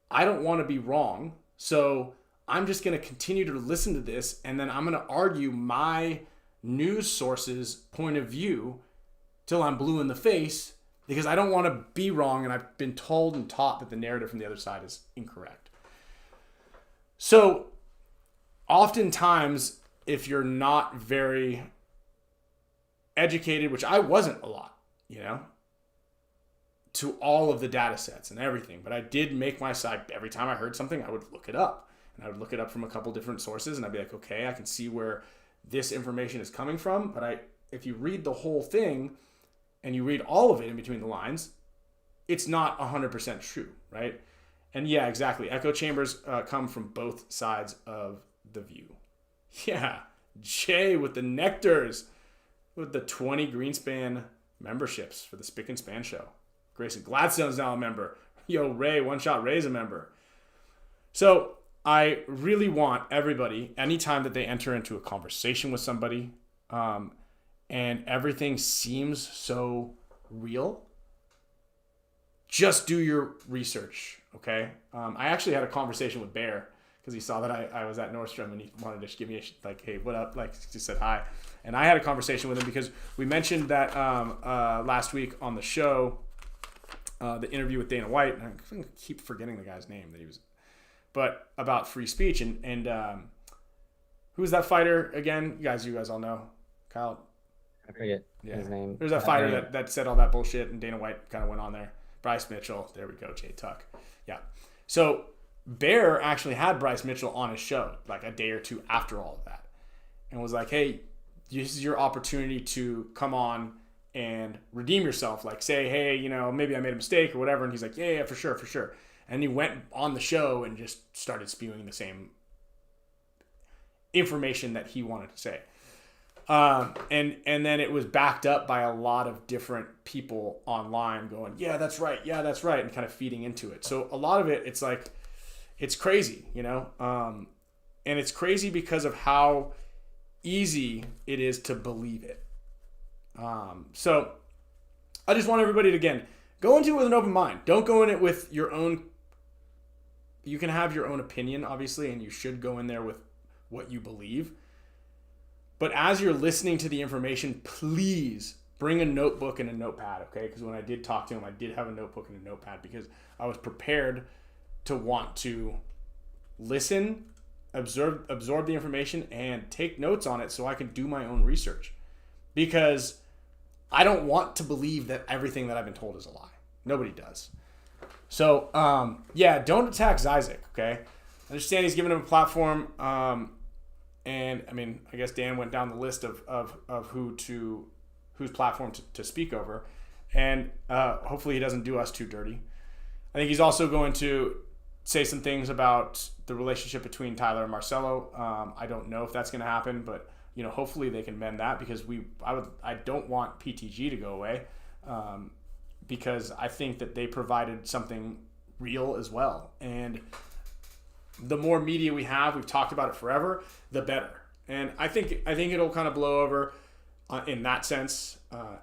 I don't want to be wrong, so I'm just going to continue to listen to this, and then I'm going to argue my news source's point of view till I'm blue in the face, because I don't want to be wrong, and I've been told and taught that the narrative from the other side is incorrect. So oftentimes, if you're not very educated, which I wasn't a lot, to all of the data sets and everything, but I did make my side. Every time I heard something, I would look it up, and I would look it up from a couple different sources, and I'd be like, okay, I can see where this information is coming from. But if you read the whole thing and you read all of it in between the lines, it's not 100% true, right? And yeah, exactly. Echo chambers come from both sides of the view. Yeah, Jay with the NECTRs, with the 20 Greenspan memberships for the Spicka Span Show. Grayson Gladstone's now a member. Yo, Ray, One Shot Ray's a member. So I really want everybody, anytime that they enter into a conversation with somebody, and everything seems so real, just do your research, okay? I actually had a conversation with Bear, because he saw that I was at Nordstrom, and he wanted to give me hey, what up? Just said hi. And I had a conversation with him because we mentioned that last week on the show, the interview with Dana White, and I keep forgetting the guy's name but about free speech, and who's that fighter again? You guys all know. Kyle? I forget his name. There's that fighter that said all that bullshit, and Dana White kind of went on there. Bryce Mitchell. There we go. Jay Tuck. Yeah. So Bear actually had Bryce Mitchell on his show like a day or two after all of that, and was like, hey, this is your opportunity to come on and redeem yourself. Like, say, hey, maybe I made a mistake or whatever. And he's like, yeah, for sure. And he went on the show and just started spewing the same information that he wanted to say. And then it was backed up by a lot of different people online going, yeah, that's right, and kind of feeding into it. So a lot of it, it's like, it's crazy, and it's crazy because of how easy it is to believe it. So I just want everybody to, again, go into it with an open mind. Don't go in it with your own. You can have your own opinion, obviously, and you should go in there with what you believe. But as you're listening to the information, please bring a notebook and a notepad, okay? Because when I did talk to him, I did have a notebook and a notepad because I was prepared to want to listen, absorb the information, and take notes on it so I can do my own research. Because I don't want to believe that everything that I've been told is a lie. Nobody does. So, don't attack Zizek, okay? I understand he's given him a platform, and I mean, I guess Dan went down the list of whose platform to speak over, and hopefully he doesn't do us too dirty. I think he's also going to say some things about the relationship between Tyler and Marcelo. I don't know if that's going to happen, but hopefully they can mend that, because I don't want PTG to go away, because I think that they provided something real as well. And the more media we have, we've talked about it forever, the better. And I think it'll kind of blow over in that sense.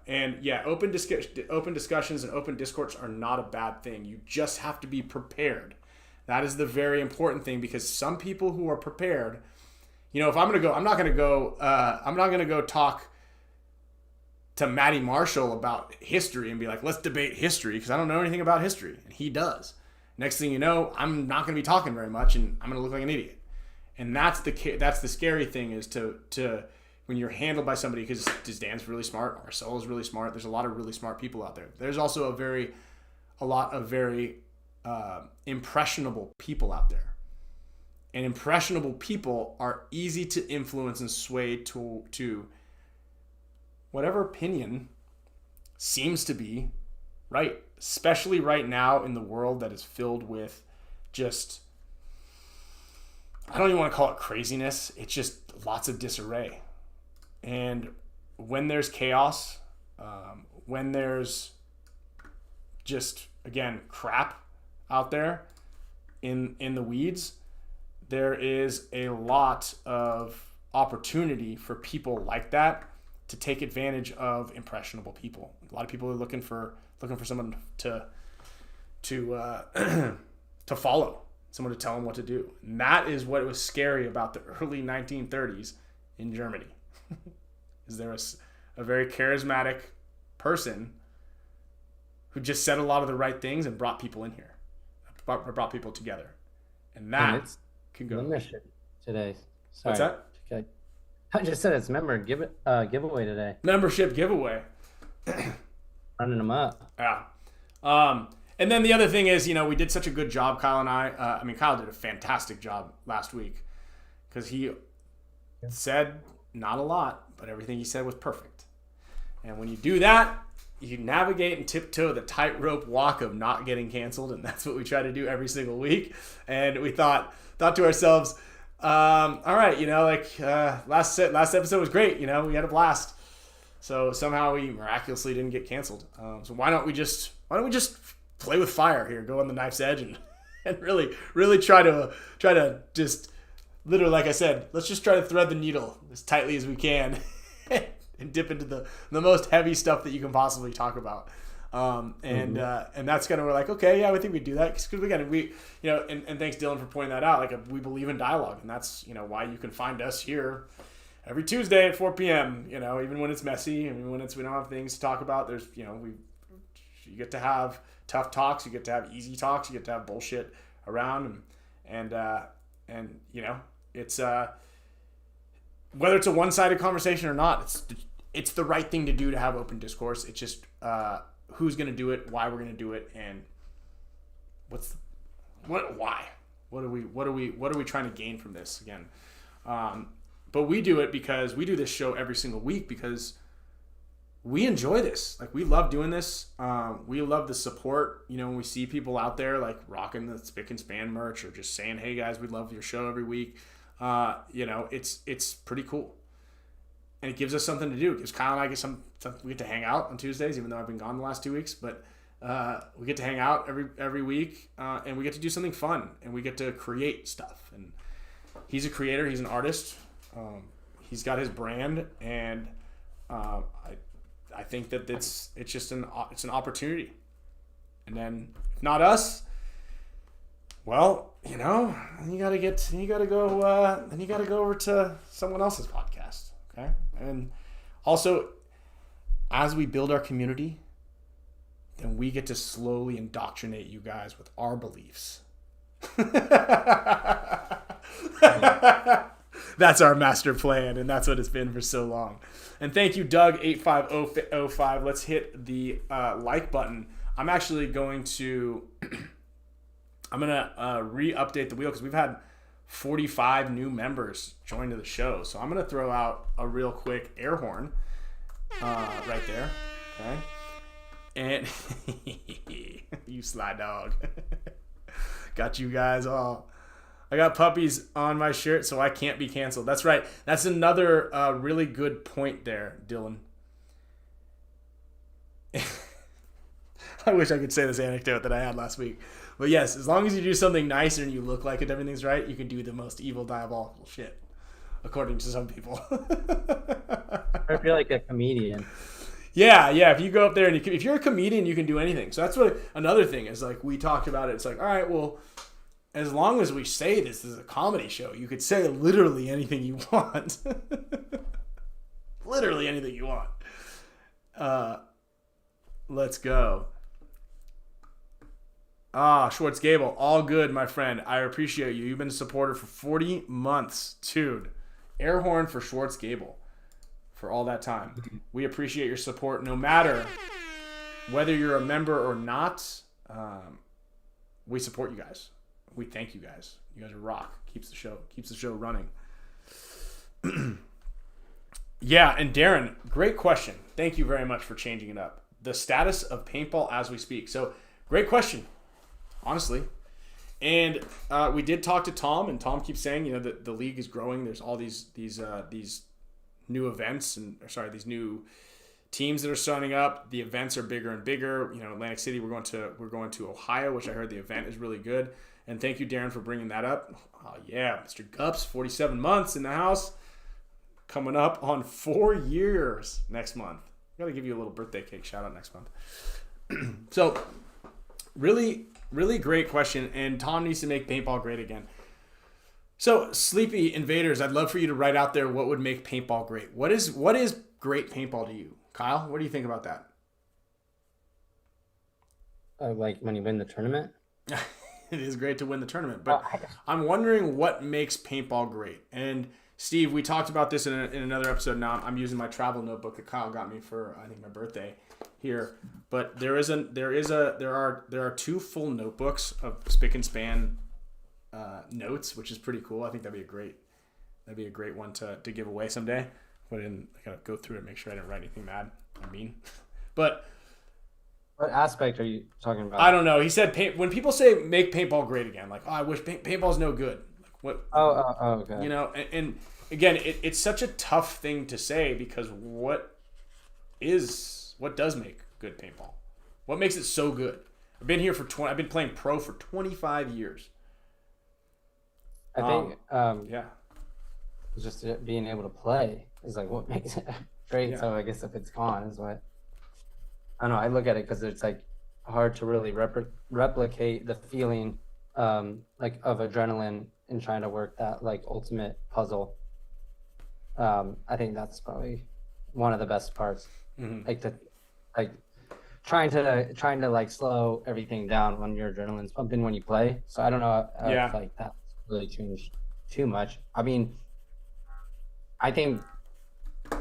And yeah, open discussions and open discourse are not a bad thing. You just have to be prepared. That is the very important thing, because some people who are prepared, if I'm not going to go talk to Matty Marshall about history and be like, let's debate history, because I don't know anything about history, and he does. Next thing you know, I'm not going to be talking very much, and I'm going to look like an idiot. And that's the scary thing, is to when you're handled by somebody, because Dan's really smart, Marcelo's really smart. There's a lot of really smart people out there. There's also a lot of very impressionable people out there. And impressionable people are easy to influence and sway to whatever opinion seems to be right, especially right now in the world that is filled with just, I don't even want to call it craziness. It's just lots of disarray. And when there's chaos, when there's just, again, crap out there in the weeds, there is a lot of opportunity for people like that to take advantage of impressionable people. A lot of people are looking for someone to follow, someone to tell them what to do. And that is what was scary about the early 1930s in Germany. Is there a very charismatic person who just said a lot of the right things and brought people in here, brought people together. And that can go. Membership today. Sorry. What's that? Okay. I just said it's giveaway today. Membership giveaway. Running them up. Yeah. And then the other thing is, we did such a good job, Kyle and I. Kyle did a fantastic job last week, because he said not a lot, but everything he said was perfect. And when you do that, you navigate and tiptoe the tightrope walk of not getting canceled, and that's what we try to do every single week. And we thought to ourselves, all right, last episode was great. We had a blast. So somehow we miraculously didn't get canceled. So why don't we just play with fire here, go on the knife's edge, and really try to just literally, like I said, let's just try to thread the needle as tightly as we can and dip into the most heavy stuff that you can possibly talk about. And that's kind of, we're like, okay, yeah, I think we do that, because again, and thanks Dylan for pointing that out. Like, we believe in dialogue, and that's why you can find us here every Tuesday at 4 p.m. Even when it's messy, and when we don't have things to talk about. There's you get to have tough talks, you get to have easy talks, you get to have bullshit around, and it's whether it's a one-sided conversation or not, it's the right thing to do to have open discourse. It's just who's going to do it, why we're going to do it, and why. What are we trying to gain from this again? But we do it because we do this show every single week because we enjoy this. Like, we love doing this. We love the support. When we see people out there like rocking the Spicka Span merch, or just saying, "Hey guys, we love your show every week." It's pretty cool, and it gives us something to do. It gives Kyle and I we get to hang out on Tuesdays, even though I've been gone the last 2 weeks. But we get to hang out every week, and we get to do something fun, and we get to create stuff. And he's a creator. He's an artist. He's got his brand, and I think that it's just an opportunity. And then if not us, well, you gotta go over to someone else's podcast. Okay. And also, as we build our community, then we get to slowly indoctrinate you guys with our beliefs. That's our master plan, and that's what it's been for so long. And thank you, Doug85005. Let's hit the like button. I'm actually going to re-update the wheel, because we've had 45 new members join to the show. So I'm going to throw out a real quick air horn right there. Okay. And you sly dog. Got you guys all. I got puppies on my shirt, so I can't be canceled. That's right. That's another really good point there, Dylan. I wish I could say this anecdote that I had last week. But yes, as long as you do something nice and you look like it, everything's right, you can do the most evil, diabolical shit, according to some people. I feel like a comedian. Yeah. If you go up there and if you're a comedian, you can do anything. So that's what another thing is. Like, we talked about it. It's like, all right, well, as long as we say this is a comedy show, you could say literally anything you want. Literally anything you want. Let's go. Schwartz Gable, all good, my friend. I appreciate you. You've been a supporter for 40 months, dude. Air horn for Schwartz Gable for all that time. We appreciate your support, no matter whether you're a member or not. We support you guys. We thank you guys. You guys are rock. Keeps the show running. Yeah, and Darren, great question. Thank you very much for changing it up. The status of paintball as we speak. So, great question. Honestly. And we did talk to Tom, and Tom keeps saying, that the league is growing. There's all these new events these new teams that are starting up. The events are bigger and bigger. Atlantic City, we're going to Ohio, which I heard the event is really good. And thank you, Darren, for bringing that up. Oh yeah, Mr. Gups, 47 months in the house, coming up on 4 years next month. Got to give you a little birthday cake shout out next month. So, really, really great question. And Tom needs to make paintball great again. So, Sleepy Invaders, I'd love for you to write out there what would make paintball great. What is great paintball to you? Kyle, what do you think about that? Like when you win the tournament? It is great to win the tournament. But I'm wondering what makes paintball great. And Steve, we talked about this in another episode. Now I'm using my travel notebook that Kyle got me for, I think, my birthday here. But there are 2 full notebooks of Spick and Span notes, which is pretty cool. I think that'd be a great one to give away someday. I gotta go through it and make sure I didn't write anything bad. But what aspect are you talking about? I don't know. He said when people say make paintball great again, like, I wish paintball's no good. Like, what? Oh, okay. And again, it's such a tough thing to say, because what does make good paintball? What makes it so good? I've been playing pro for 25 years. I think yeah, just being able to play is like what makes it great. Yeah. So I guess if it's gone is what I don't know. I look at it because it's like hard to really replicate the feeling like of adrenaline in trying to work that like ultimate puzzle. I think that's probably one of the best parts. Mm-hmm. Like trying to like slow everything down when your adrenaline's pumping when you play. So I don't know if like that's really changed too much. I mean, I think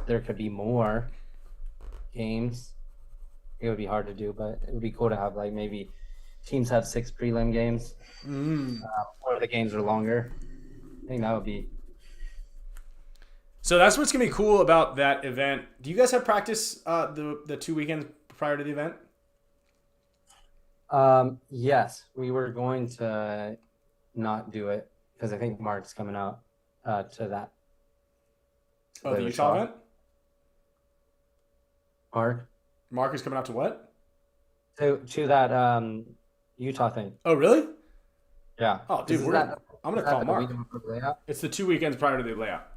there could be more games. It would be hard to do, but it would be cool to have like maybe teams have 6 prelim games, or the games are longer. I think that would be. So that's what's gonna be cool about that event. Do you guys have practice the 2 weekends prior to the event? Yes, we were going to not do it because I think Mark's coming out to that. The Utah event? Mark is coming out to what? To that Utah thing. Oh, really? Yeah. Oh, dude, I'm gonna call Mark. It's the 2 weekends prior to the layout.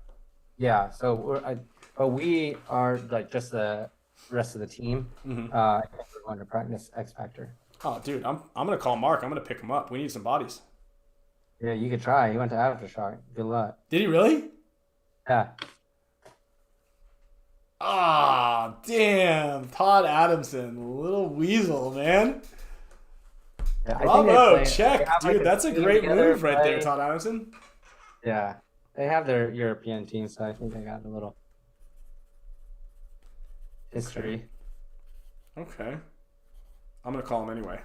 Yeah. So we are like just the rest of the team. Mm-hmm. We're going to practice X Factor. Oh, dude, I'm gonna call Mark. I'm gonna pick him up. We need some bodies. Yeah, you could try. He went to Aftershock. Good luck. Did he really? Yeah. Ah, damn. Todd Adamson, little weasel, man. Yeah, bravo, check, dude. Like that's a great move right there, Todd Adamson. Yeah, they have their European team, so I think they got a little history. Okay. I'm gonna call him anyway.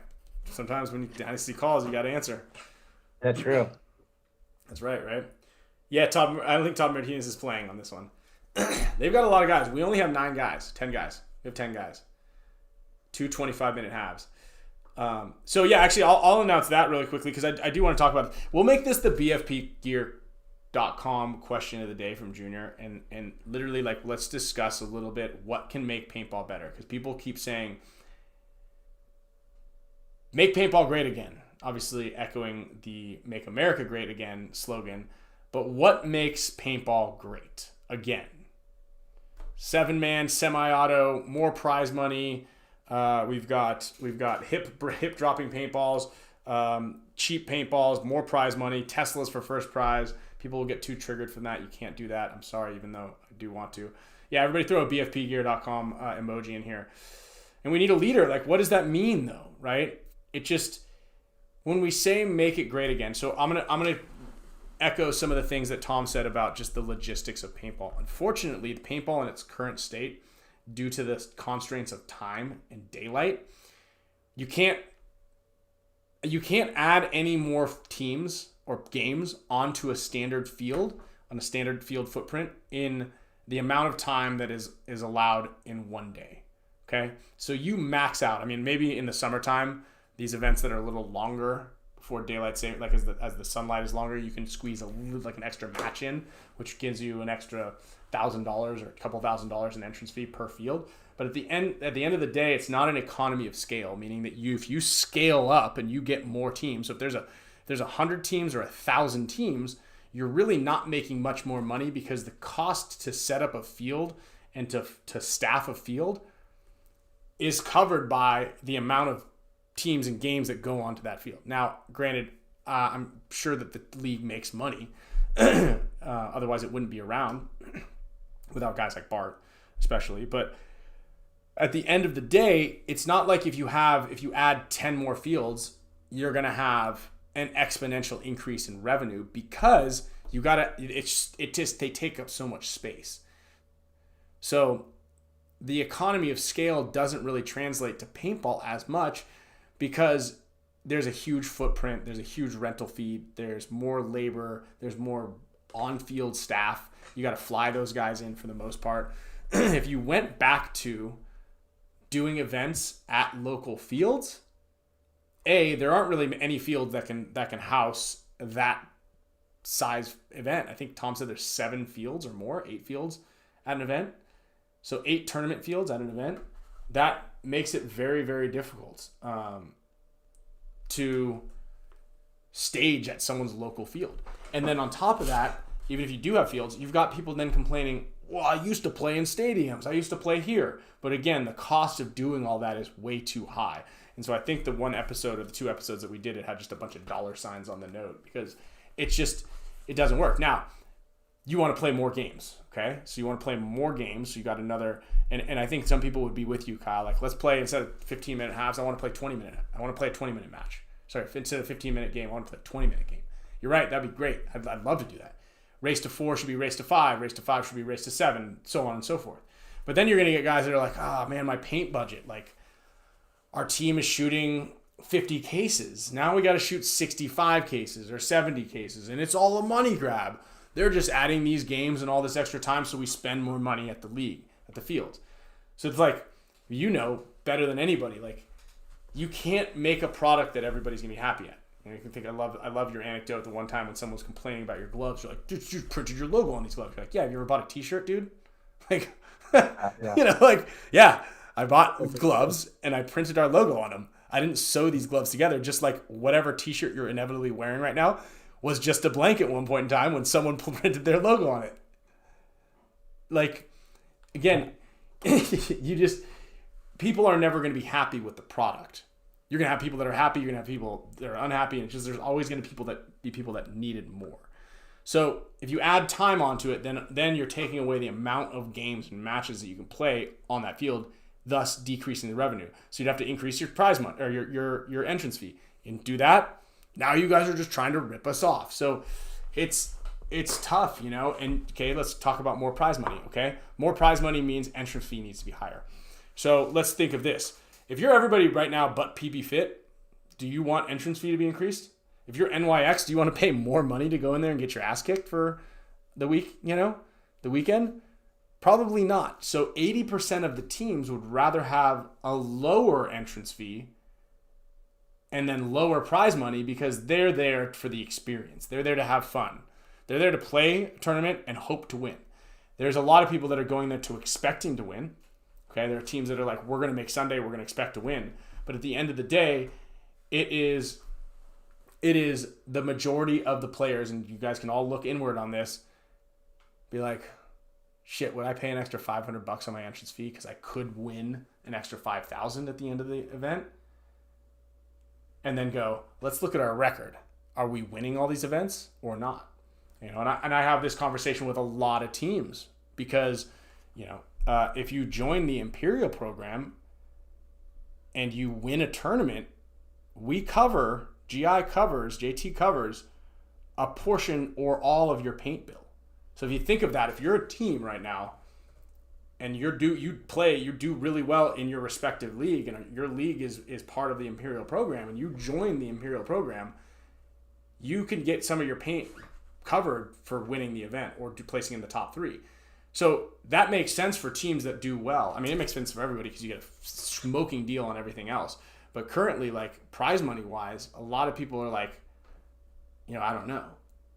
Sometimes when Dynasty calls, you gotta answer. That's true. That's right? Yeah, I don't think Todd Martinez is playing on this one. They've got a lot of guys. We only have 10 guys. We have 10 guys. 2 25-minute halves. So yeah, actually, I'll announce that really quickly because I do want to talk about it. We'll make this the BFPgear.com question of the day from Junior, and literally like let's discuss a little bit what can make paintball better, because people keep saying make paintball great again, obviously echoing the Make America Great Again slogan, but what makes paintball great again? 7-man semi-auto, more prize money. We've got hip dropping paintballs, cheap paintballs, more prize money, Teslas for first prize. People will get too triggered from that. You can't do that. I'm sorry, even though I do want to. Yeah, everybody throw a BFPgear.com emoji in here. And we need a leader. Like, what does that mean though, right? It just, when we say make it great again. So I'm gonna echo some of the things that Tom said about just the logistics of paintball. Unfortunately, the paintball in its current state, due to the constraints of time and daylight, you can't add any more teams or games onto a standard field, on a standard field footprint, in the amount of time that is allowed in one day. Okay, so you max out. I mean, maybe in the summertime, these events that are a little longer before daylight saving, like as the sunlight is longer, you can squeeze an extra match in, which gives you an extra $1,000 or a couple $1,000 in entrance fee per field. But at the end of the day, it's not an economy of scale, meaning that if you scale up and you get more teams, so if there's 100 teams or 1,000 teams, you're really not making much more money, because the cost to set up a field and to staff a field is covered by the amount of teams and games that go onto that field. Now, granted, I'm sure that the league makes money. Otherwise, it wouldn't be around without guys like Bart, especially. But at the end of the day, it's not like if you add 10 more fields, you're going to have an exponential increase in revenue, because they take up so much space. So the economy of scale doesn't really translate to paintball as much, because there's a huge footprint, there's a huge rental fee, there's more labor, there's more on-field staff. You got to fly those guys in for the most part. If you went back to doing events at local fields, there aren't really any fields that can house that size event. I think Tom said there's 7 fields or more, 8 fields at an event. So 8 tournament fields at an event. That makes it very, very difficult to stage at someone's local field. And then on top of that, even if you do have fields, you've got people then complaining, well, I used to play in stadiums, I used to play here. But again, the cost of doing all that is way too high. And so I think the one episode or the 2 episodes that we did, it had just a bunch of dollar signs on the note, because it doesn't work. Now, you want to play more games, okay? So you want to play more games. So you got another, and I think some people would be with you, Kyle. Like, let's play, instead of 15-minute halves, I want to play 20-minute. I want to play a 20-minute match. Sorry, instead of a 15-minute game, I want to play a 20-minute game. You're right, that'd be great. I'd love to do that. Race to 4 should be race to 5. Race to 5 should be race to 7, so on and so forth. But then you're going to get guys that are like, oh man, my paint budget, like our team is shooting 50 cases. Now we got to shoot 65 cases or 70 cases, and it's all a money grab. They're just adding these games and all this extra time so we spend more money at the league, at the fields. So it's like, you know better than anybody, like, you can't make a product that everybody's going to be happy at. You can think, I love your anecdote the one time when someone was complaining about your gloves. You're like, dude, you printed your logo on these gloves. You're like, yeah, have you ever bought a t-shirt, dude? Like, yeah. Yeah, I bought gloves and I printed our logo on them. I didn't sew these gloves together, just like whatever t-shirt you're inevitably wearing right now was just a blank at one point in time when someone printed their logo on it. Like, again, people are never going to be happy with the product. You're going to have people that are happy, you're going to have people that are unhappy, and it's just, there's always going to be people that need it more. So if you add time onto it, then you're taking away the amount of games and matches that you can play on that field, thus decreasing the revenue. So you'd have to increase your prize money or your entrance fee. And do that, now you guys are just trying to rip us off. So it's tough, you know. And okay, let's talk about more prize money. Okay, more prize money means entrance fee needs to be higher. So let's think of this. If you're everybody right now but PB Fit, do you want entrance fee to be increased? If you're NYX, do you want to pay more money to go in there and get your ass kicked for the week, the weekend? Probably not. So 80% of the teams would rather have a lower entrance fee and then lower prize money because they're there for the experience. They're there to have fun. They're there to play a tournament and hope to win. There's a lot of people that are going there to expecting to win. Okay, there are teams that are like, we're going to make Sunday, we're going to expect to win. But at the end of the day, it is the majority of the players, and you guys can all look inward on this, be like, shit, would I pay an extra $500 on my entrance fee because I could win an extra $5,000 at the end of the event? And then go, let's look at our record. Are we winning all these events or not? You know, and I have this conversation with a lot of teams because, you know, if you join the Imperial program and you win a tournament, JT covers a portion or all of your paint bill. So if you think of that, if you're a team right now and you do really well in your respective league, and your league is part of the Imperial program, and you join the Imperial program, you can get some of your paint covered for winning the event or placing in the top 3. So that makes sense for teams that do well. I mean, it makes sense for everybody because you get a smoking deal on everything else. But currently, like, prize money wise, a lot of people are like, you know, I don't know.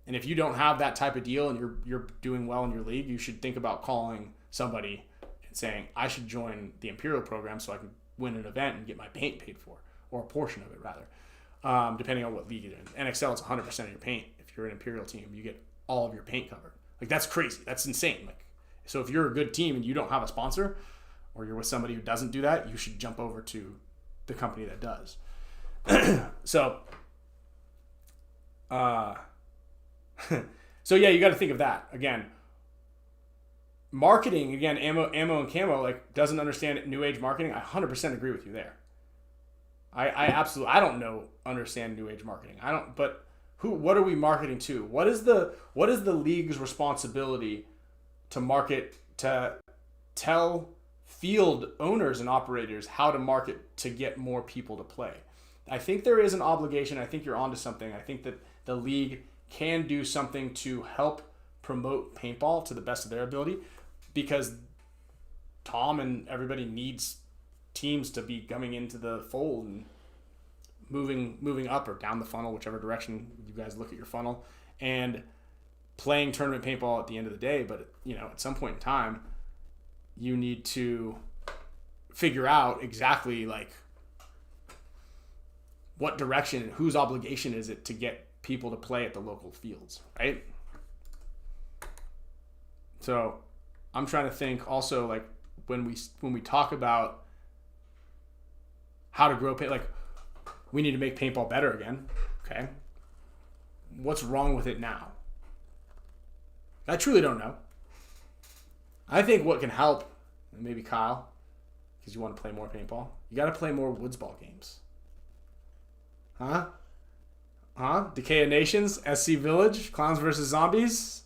And if you don't have that type of deal and you're doing well in your league, you should think about calling somebody and saying, I should join the Imperial program so I can win an event and get my paint paid for, or a portion of it rather, depending on what league you're in. NXL, it's 100% of your paint. If you're an Imperial team, you get all of your paint covered. Like, that's crazy. That's insane. Like, so if you're a good team and you don't have a sponsor, or you're with somebody who doesn't do that, you should jump over to the company that does. So yeah, you got to think of that. Again, marketing, again, ammo and camo, like, doesn't understand new age marketing. I 100% agree with you there. I absolutely, I don't understand new age marketing. I don't, but what are we marketing to? What is the league's responsibility to market, to tell field owners and operators how to market to get more people to play? I think there is an obligation. I think you're onto something. I think that the league can do something to help promote paintball to the best of their ability, because Tom and everybody needs teams to be coming into the fold and moving up or down the funnel, whichever direction you guys look at your funnel, and playing tournament paintball at the end of the day. But, you know, at some point in time, you need to figure out exactly, like, what direction and whose obligation is it to get people to play at the local fields, right? So I'm trying to think also, like, when we talk about how to grow paint, like, we need to make paintball better again. Okay. What's wrong with it now? I truly don't know. I think what can help, maybe Kyle, because you want to play more paintball, you got to play more woods ball games. Huh? Decay of Nations, SC Village, Clowns versus Zombies.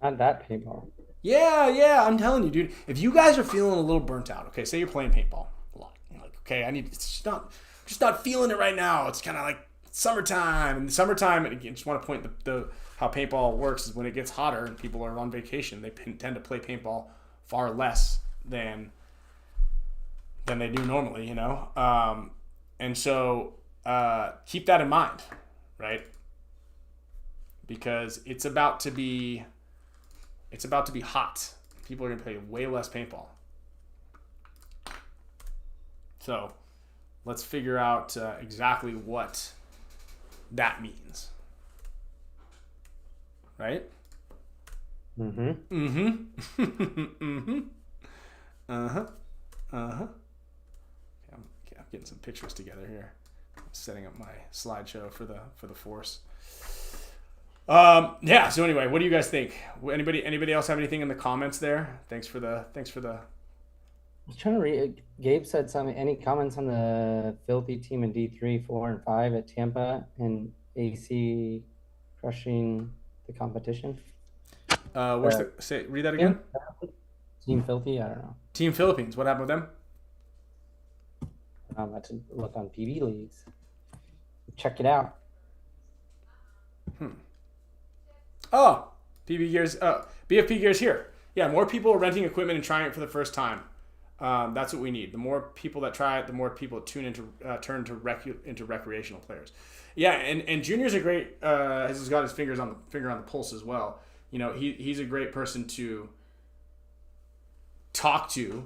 Not that paintball. Yeah, I'm telling you, dude. If you guys are feeling a little burnt out, okay, say you're playing paintball a lot. You're like, okay, it's just not feeling it right now. It's kind of like summertime. And summertime, and again, just want to point the how paintball works is when it gets hotter and people are on vacation, they tend to play paintball far less than they do normally, you know? And so keep that in mind, right? Because it's about to be hot. People are going to play way less paintball. So let's figure out exactly what that means. Right? Mm-hmm. Mm-hmm. Mm-hmm. Uh-huh. Uh-huh. Okay, I'm getting some pictures together here. I'm setting up my slideshow for the force. Yeah, so anyway, what do you guys think? Anybody else have anything in the comments there? Thanks for the I was trying to read. Gabe said something. Any comments on the filthy team in D3, 4, and 5 at Tampa and AC crushing the competition? Read that again. Team Filthy. I don't know. Team Philippines. What happened with them? I'm about to look on PB leagues. Check it out. Oh, BFP Gear's here. Yeah, more people are renting equipment and trying it for the first time. That's what we need. The more people that try it, the more people turn into recreational players. Yeah, and Junior's a great. Has got his finger on the pulse as well. You know, he's a great person to talk to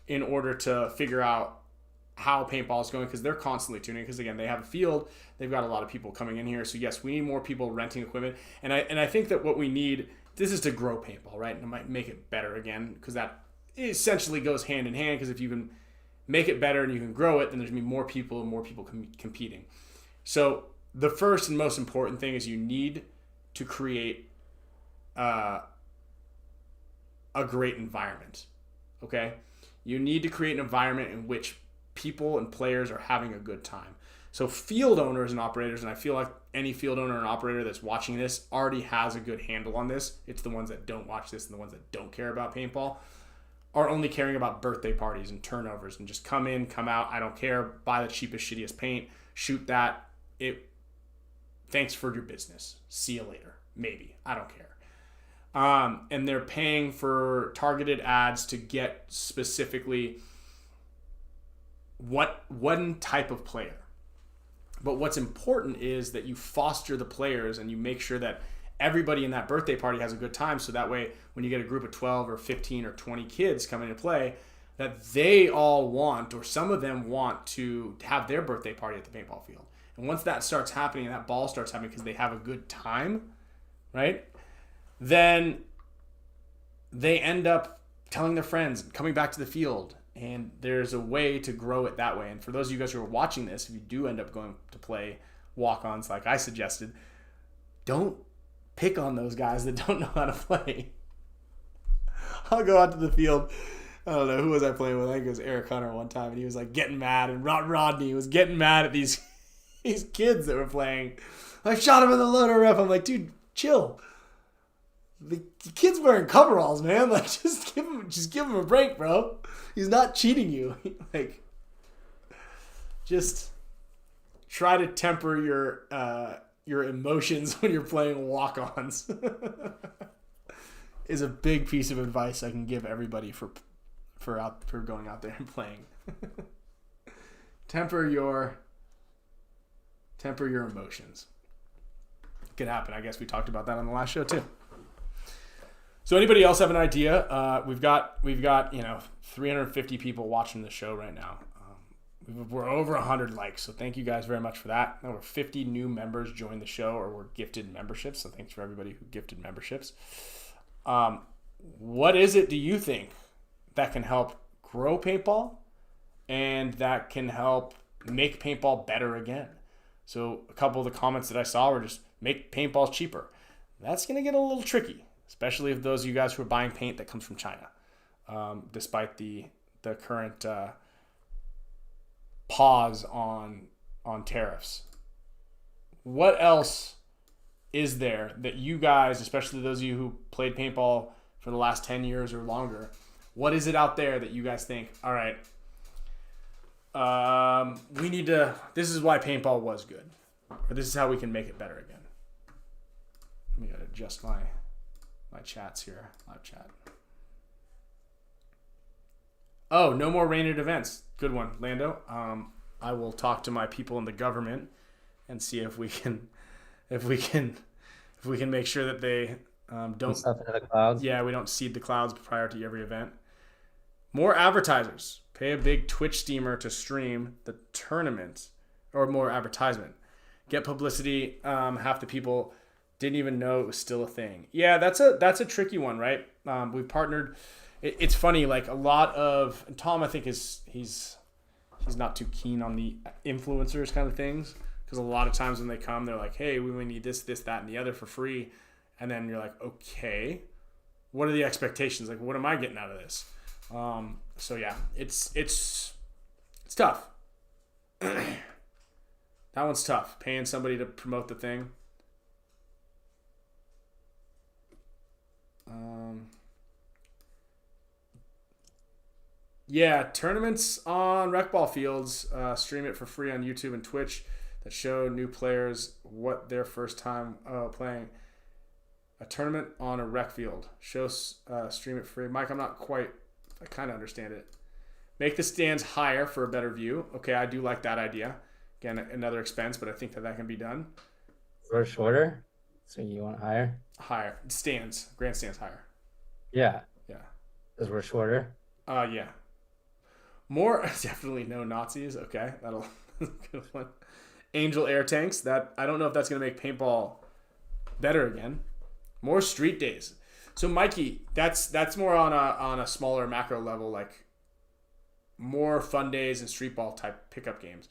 in order to figure out how paintball is going, because they're constantly tuning. Because again, they have a field, they've got a lot of people coming in here. So yes, we need more people renting equipment, and I think that what we need, this is to grow paintball, right? And it might make it better again, because that essentially goes hand in hand. Because if you can make it better and you can grow it, then there's gonna be more people competing. So the first and most important thing is you need to create a great environment. Okay, you need to create an environment in which people and players are having a good time. So field owners and operators, and I feel like any field owner and operator that's watching this already has a good handle on this. It's the ones that don't watch this and the ones that don't care about paintball are only caring about birthday parties and turnovers and just come in, come out. I don't care. Buy the cheapest, shittiest paint. Shoot that. Thanks for your business. See you later. Maybe. I don't care. And they're paying for targeted ads to get specifically one type of player. But what's important is that you foster the players and you make sure that everybody in that birthday party has a good time. So that way, when you get a group of 12 or 15 or 20 kids coming to play, that they all want, or some of them want, to have their birthday party at the paintball field. And once that starts happening and that ball starts happening because they have a good time, right? Then they end up telling their friends and coming back to the field. And there's a way to grow it that way. And for those of you guys who are watching this, if you do end up going to play walk-ons like I suggested, don't pick on those guys that don't know how to play. I'll go out to the field. I don't know, who was I playing with? I think it was Eric Hunter one time, and he was like getting mad, and Rodney was getting mad at these kids that were playing. I shot him in the loader ref. I'm like, dude, chill. The kid's wearing coveralls, man. Like, just give him a break, bro. He's not cheating you. Like, just try to temper your emotions when you're playing walk-ons. Is a big piece of advice I can give everybody for going out there and playing. Temper your emotions. It could happen. I guess we talked about that on the last show too. So anybody else have an idea? We've got 350 people watching the show right now. We're over 100 likes, so thank you guys very much for that. Over 50 new members joined the show or were gifted memberships, so thanks for everybody who gifted memberships. What is it, do you think, that can help grow paintball and that can help make paintball better again? So a couple of the comments that I saw were just make paintballs cheaper. That's going to get a little tricky, especially if those of you guys who are buying paint that comes from China, despite the current pause on tariffs. What else is there that you guys, especially those of you who played paintball for the last 10 years or longer, what is it out there that you guys think, all right, we need to, this is why paintball was good, or this is how we can make it better again? Let me adjust my chats here, live chat. Oh, no more rated events. Good one, Lando. I will talk to my people in the government and see if we can make sure that they don't stuff into the clouds. Yeah, we don't seed the clouds prior to every event. More advertisers. Pay a big Twitch streamer to stream the tournament, or more advertisement. Get publicity. Half the people didn't even know it was still a thing. Yeah, that's a tricky one, right? We partnered. It's funny, like a lot of, and Tom, I think he's not too keen on the influencers kind of things, because a lot of times when they come, they're like, hey, we only need this, that, and the other for free. And then you're like, okay, what are the expectations? Like, what am I getting out of this? So yeah, it's tough. That one's tough. Paying somebody to promote the thing. Yeah, tournaments on rec ball fields. Stream it for free on YouTube and Twitch that show new players what their first time playing. A tournament on a rec field. Stream it free. Mike, I kind of understand it. Make the stands higher for a better view. Okay, I do like that idea. Again, another expense, but I think that can be done. Or shorter? So you want higher? Higher. Stands. Grandstands higher. Yeah. Yeah. Because we're shorter. Yeah. More, definitely no Nazis. Okay, that'll good one. Angel air tanks. That I don't know if that's gonna make paintball better again. More street days. So Mikey, that's more on a smaller macro level, like more fun days and street ball type pickup games.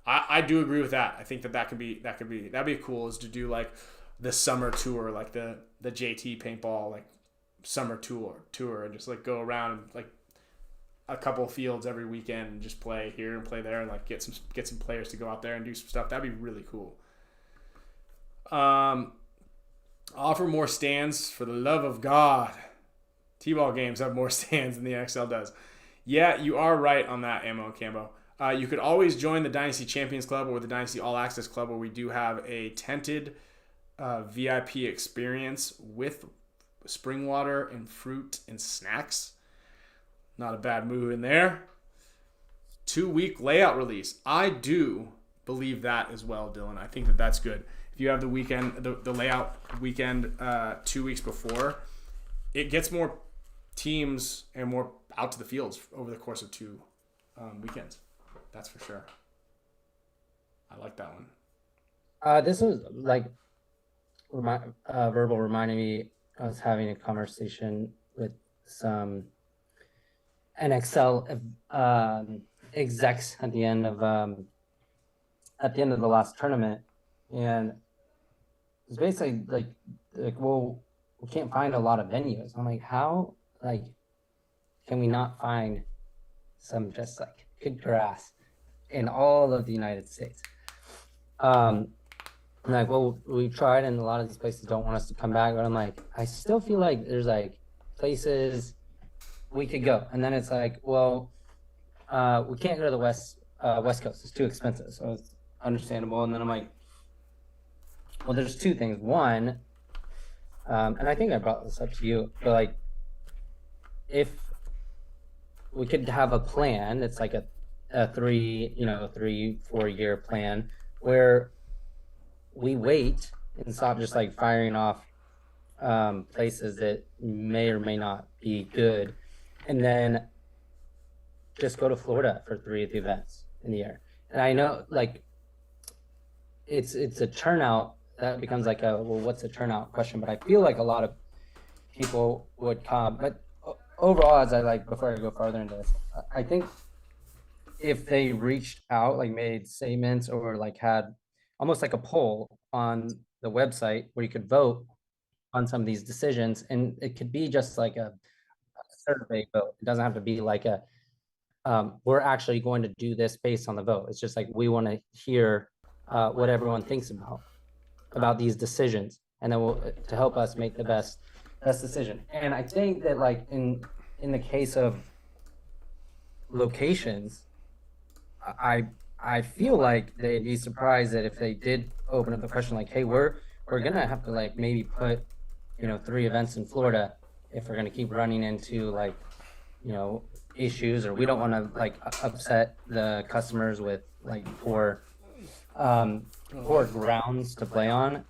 I do agree with that. I think that'd be cool is to do like the summer tour, like the JT paintball like summer tour and just like go around and like a couple fields every weekend and just play here and play there and like get some players to go out there and do some stuff. That'd be really cool. Offer more stands for the love of God. T-ball games have more stands than the XL does. Yeah, you are right on that, Ammo and Cambo. You could always join the Dynasty Champions Club or the Dynasty All Access Club, where we do have a tented VIP experience with spring water and fruit and snacks. Not a bad move in there. 2-week layout release. I do believe that as well, Dylan. I think that's good. If you have the weekend, the layout weekend 2 weeks before, it gets more teams and more out to the fields over the course of 2 weekends. That's for sure. I like that one. This was like verbal reminding me I was having a conversation with some NXL execs at the end of the last tournament, and it's basically like well, we can't find a lot of venues. I'm like, how can we not find some just like good grass in all of the United States? I'm like, well, we tried, and a lot of these places don't want us to come back. But I'm like, I still feel like there's like places we could go, and then it's like, well, we can't go to the west coast. It's too expensive, so it's understandable. And then I'm like, well, there's 2 things. One, and I think I brought this up to you, but like, if we could have a plan, it's like a 3-4 year plan where we wait and stop just like firing off places that may or may not be good, and then just go to Florida for 3 of the events in the year. And I know like it's a turnout that becomes like a, well, what's a turnout question, but I feel like a lot of people would come. But overall, as I like, before I go farther into this, I think if they reached out, like made statements or like had almost like a poll on the website where you could vote on some of these decisions, and it could be just like a survey vote. It doesn't have to be like a we're actually going to do this based on the vote. It's just like we want to hear what everyone thinks about these decisions, and then to help us make the best decision. And I think that like in the case of locations, I feel like they'd be surprised that if they did open up the question like, hey, we're gonna have to like maybe put 3 events in Florida if we're gonna keep running into like issues, or we don't want to like upset the customers with like poor grounds to play on,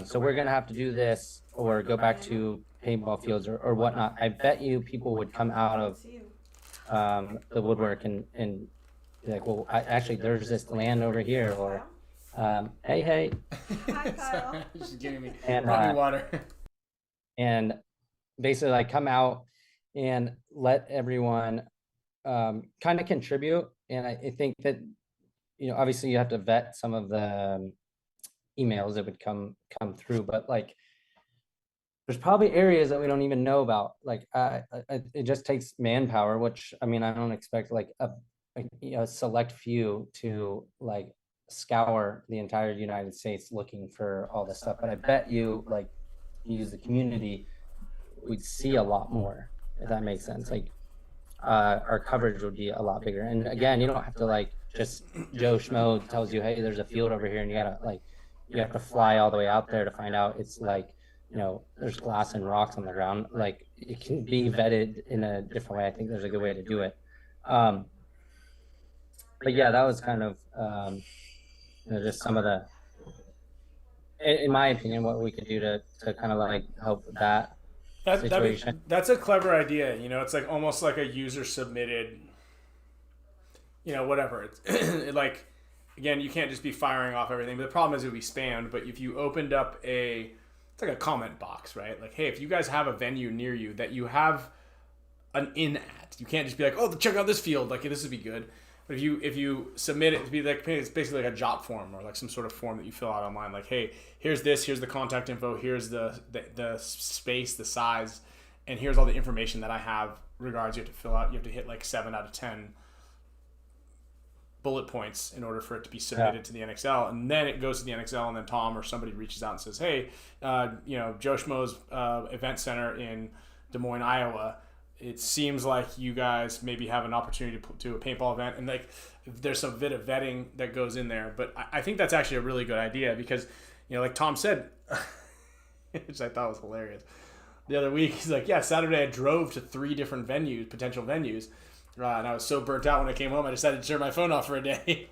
so we're gonna have to do this or go back to paintball fields or whatnot. I bet you people would come out of the woodwork and be like, well, actually there's this land over here, or hey. Hi, Kyle. She's giving me And, running water. and basically like come out and let everyone kind of contribute. And I think that obviously you have to vet some of the emails that would come through, but like there's probably areas that we don't even know about. Like it just takes manpower, which I mean I don't expect like a select few to like scour the entire United States looking for all this stuff, but I bet you like use the community, we'd see a lot more, if that makes sense. Like our coverage would be a lot bigger. And again, you don't have to like just Joe Schmo tells you, hey, there's a field over here, and you have to fly all the way out there to find out it's like there's glass and rocks on the ground. Like it can be vetted in a different way. I think there's a good way to do it. but yeah, that was kind of just some of the, in my opinion, what we could do to kind of like help with that situation. That's a clever idea. It's like almost like a user submitted, whatever. It's like, again, you can't just be firing off everything. But the problem is it would be spammed. But if you opened up it's like a comment box, right? Like, hey, if you guys have a venue near you that you have an in at, you can't just be like, oh, check out this field. Like, this would be good. But if you submit it to be like, it's basically like a jot form or like some sort of form that you fill out online. Like, hey, here's the contact info, here's the space, the size, and here's all the information that I have regards you have to fill out. You have to hit like 7 out of 10 bullet points in order for it to be submitted to the NXL, and then it goes to the NXL, and then Tom or somebody reaches out and says, hey, Joe Schmo's event center in Des Moines, Iowa, it seems like you guys maybe have an opportunity to do a paintball event, and like there's some bit of vetting that goes in there. But I think that's actually a really good idea because, like Tom said, which I thought was hilarious, the other week, he's like, yeah, Saturday I drove to 3 different potential venues, and I was so burnt out when I came home, I decided to turn my phone off for a day.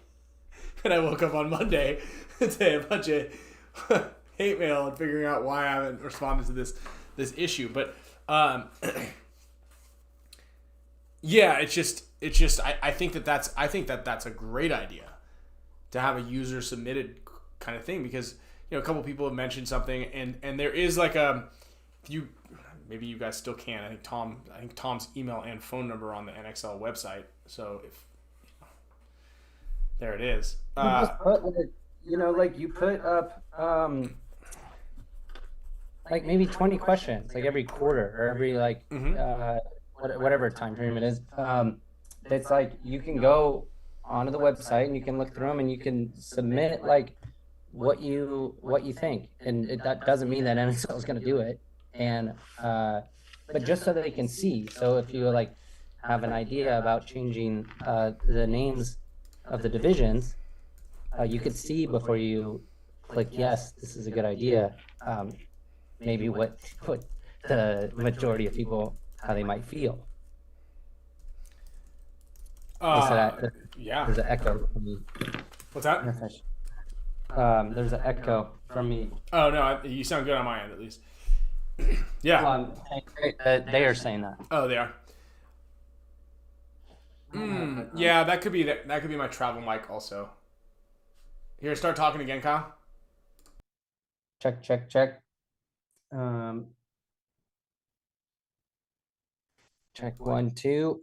And I woke up on Monday to a bunch of hate mail and figuring out why I haven't responded to this issue. But yeah, it's just I think that's a great idea to have a user submitted kind of thing, because a couple people have mentioned something, and there is like maybe you guys still can. I think Tom's email and phone number on the NXL website. So if there it is. You put up like maybe 20 questions like every quarter or every whatever time frame it is. It's like you can go onto the website and you can look through them and you can submit like what you think, and that doesn't mean that NXL is going to do it. And but just so that they can see. So if you like have an idea about changing the names of the divisions, you could see before you click yes, this is a good idea. Maybe what the majority of people, how they might feel. Yeah. There's an echo from me. What's that? There's an echo from me. Oh no, you sound good on my end at least. Yeah. They are saying that. Oh, they are. Yeah, that could be my travel mic also. Here, start talking again, Kyle. Check. Check 1, 2.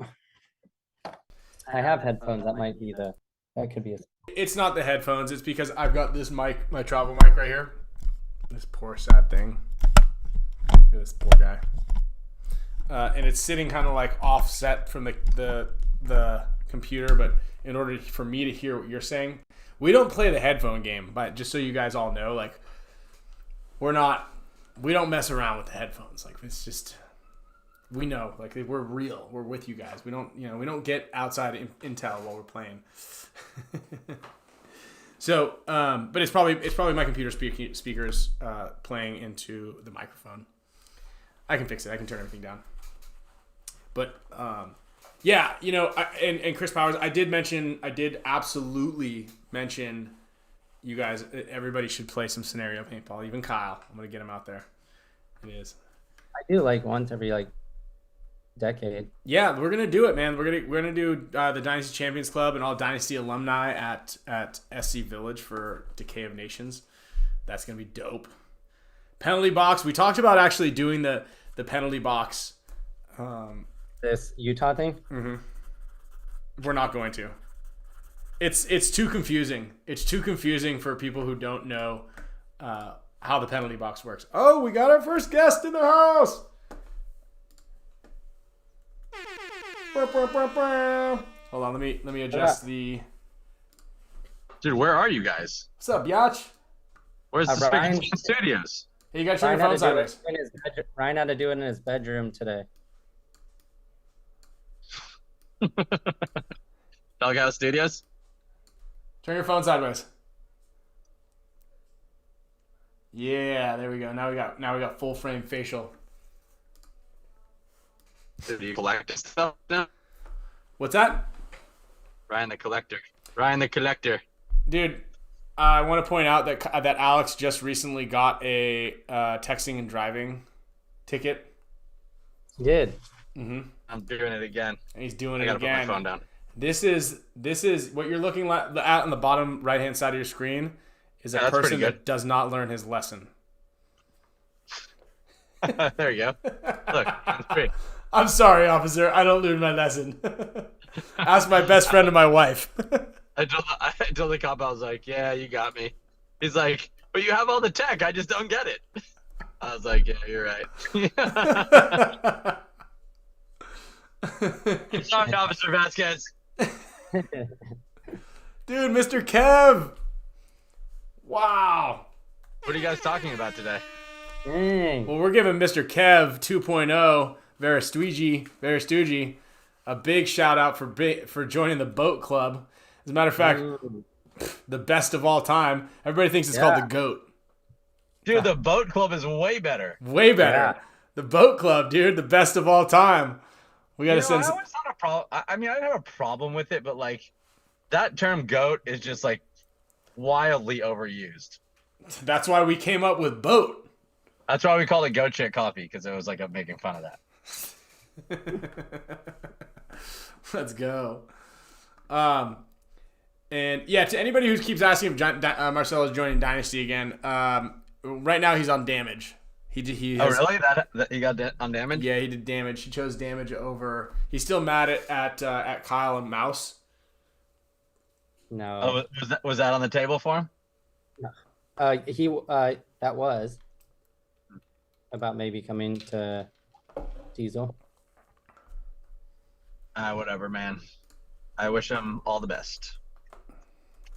I have headphones. That could be a. It's not the headphones. It's because I've got this mic, my travel mic right here. This poor sad thing. Look at this poor guy. And it's sitting kind of like offset from the computer, but in order for me to hear what you're saying, we don't play the headphone game. But just so you guys all know, like we don't mess around with the headphones. Like it's just, we know, like we're real. We're with you guys. We don't get outside intel while we're playing. So, but it's probably my computer speakers playing into the microphone. I can fix it. I can turn everything down. But yeah, and Chris Powers, I did absolutely mention you guys. Everybody should play some scenario paintball. Even Kyle, I'm gonna get him out there. It is. I do like once every decade. Yeah, we're gonna do it, man. We're gonna do the Dynasty Champions Club and all Dynasty alumni at SC Village for Decay of Nations. That's gonna be dope. Penalty box. We talked about actually doing the penalty box. This Utah thing. Mm-hmm. We're not going to. It's too confusing. It's too confusing for people who don't know how the penalty box works. Oh, we got our first guest in the house. Hold on, let me adjust the. Dude, where are you guys? What's up, Biatch? Where's the Spicka Span Studios? Hey, you gotta turn your phone sideways. Ryan had to do it in his bedroom today. Delgado Studios? Turn your phone sideways. Yeah, there we go. Now we got full frame facial. Do you collect stuff now? What's that? Ryan the Collector. Ryan the Collector. Dude, I want to point out that Alex just recently got a texting and driving ticket. He did. Mm-hmm. I'm doing it again. And he's doing I it gotta again. put my phone down. This is what you're looking at on the bottom right-hand side of your screen is a Yeah, that's pretty person good. that does not learn his lesson. There you go. Look, it's great. I'm sorry, officer. I don't learn my lesson. Ask my best friend and my wife. I told the cop, I was like, yeah, you got me. He's like, but you have all the tech. I just don't get it. I was like, yeah, you're right. I'm sorry, Officer Vasquez. Dude, Mr. Kev. Wow. What are you guys talking about today? Dang. Well, we're giving Mr. Kev 2.0, Veristugi, a big shout out for joining the boat club. As a matter of fact, the best of all time. Everybody thinks it's called the GOAT. Dude, the boat club is way better. Way better. Yeah. The boat club, dude, the best of all time. We got to send. I always had a problem. I mean, I didn't have a problem with it, but like that term "goat" is just like wildly overused. That's why we came up with boat. That's why we called it "goat shit coffee" because it was like I'm making fun of that. Let's go. And yeah, to anybody who keeps asking if Marcelo is joining Dynasty again, right now he's on damage. He has, Oh, really? That he got on damage? Yeah, he did damage. He chose damage over. He's still mad at Kyle and Mouse. No. Oh, was that on the table for him? That was about maybe coming to Diesel. Whatever, man. I wish him all the best.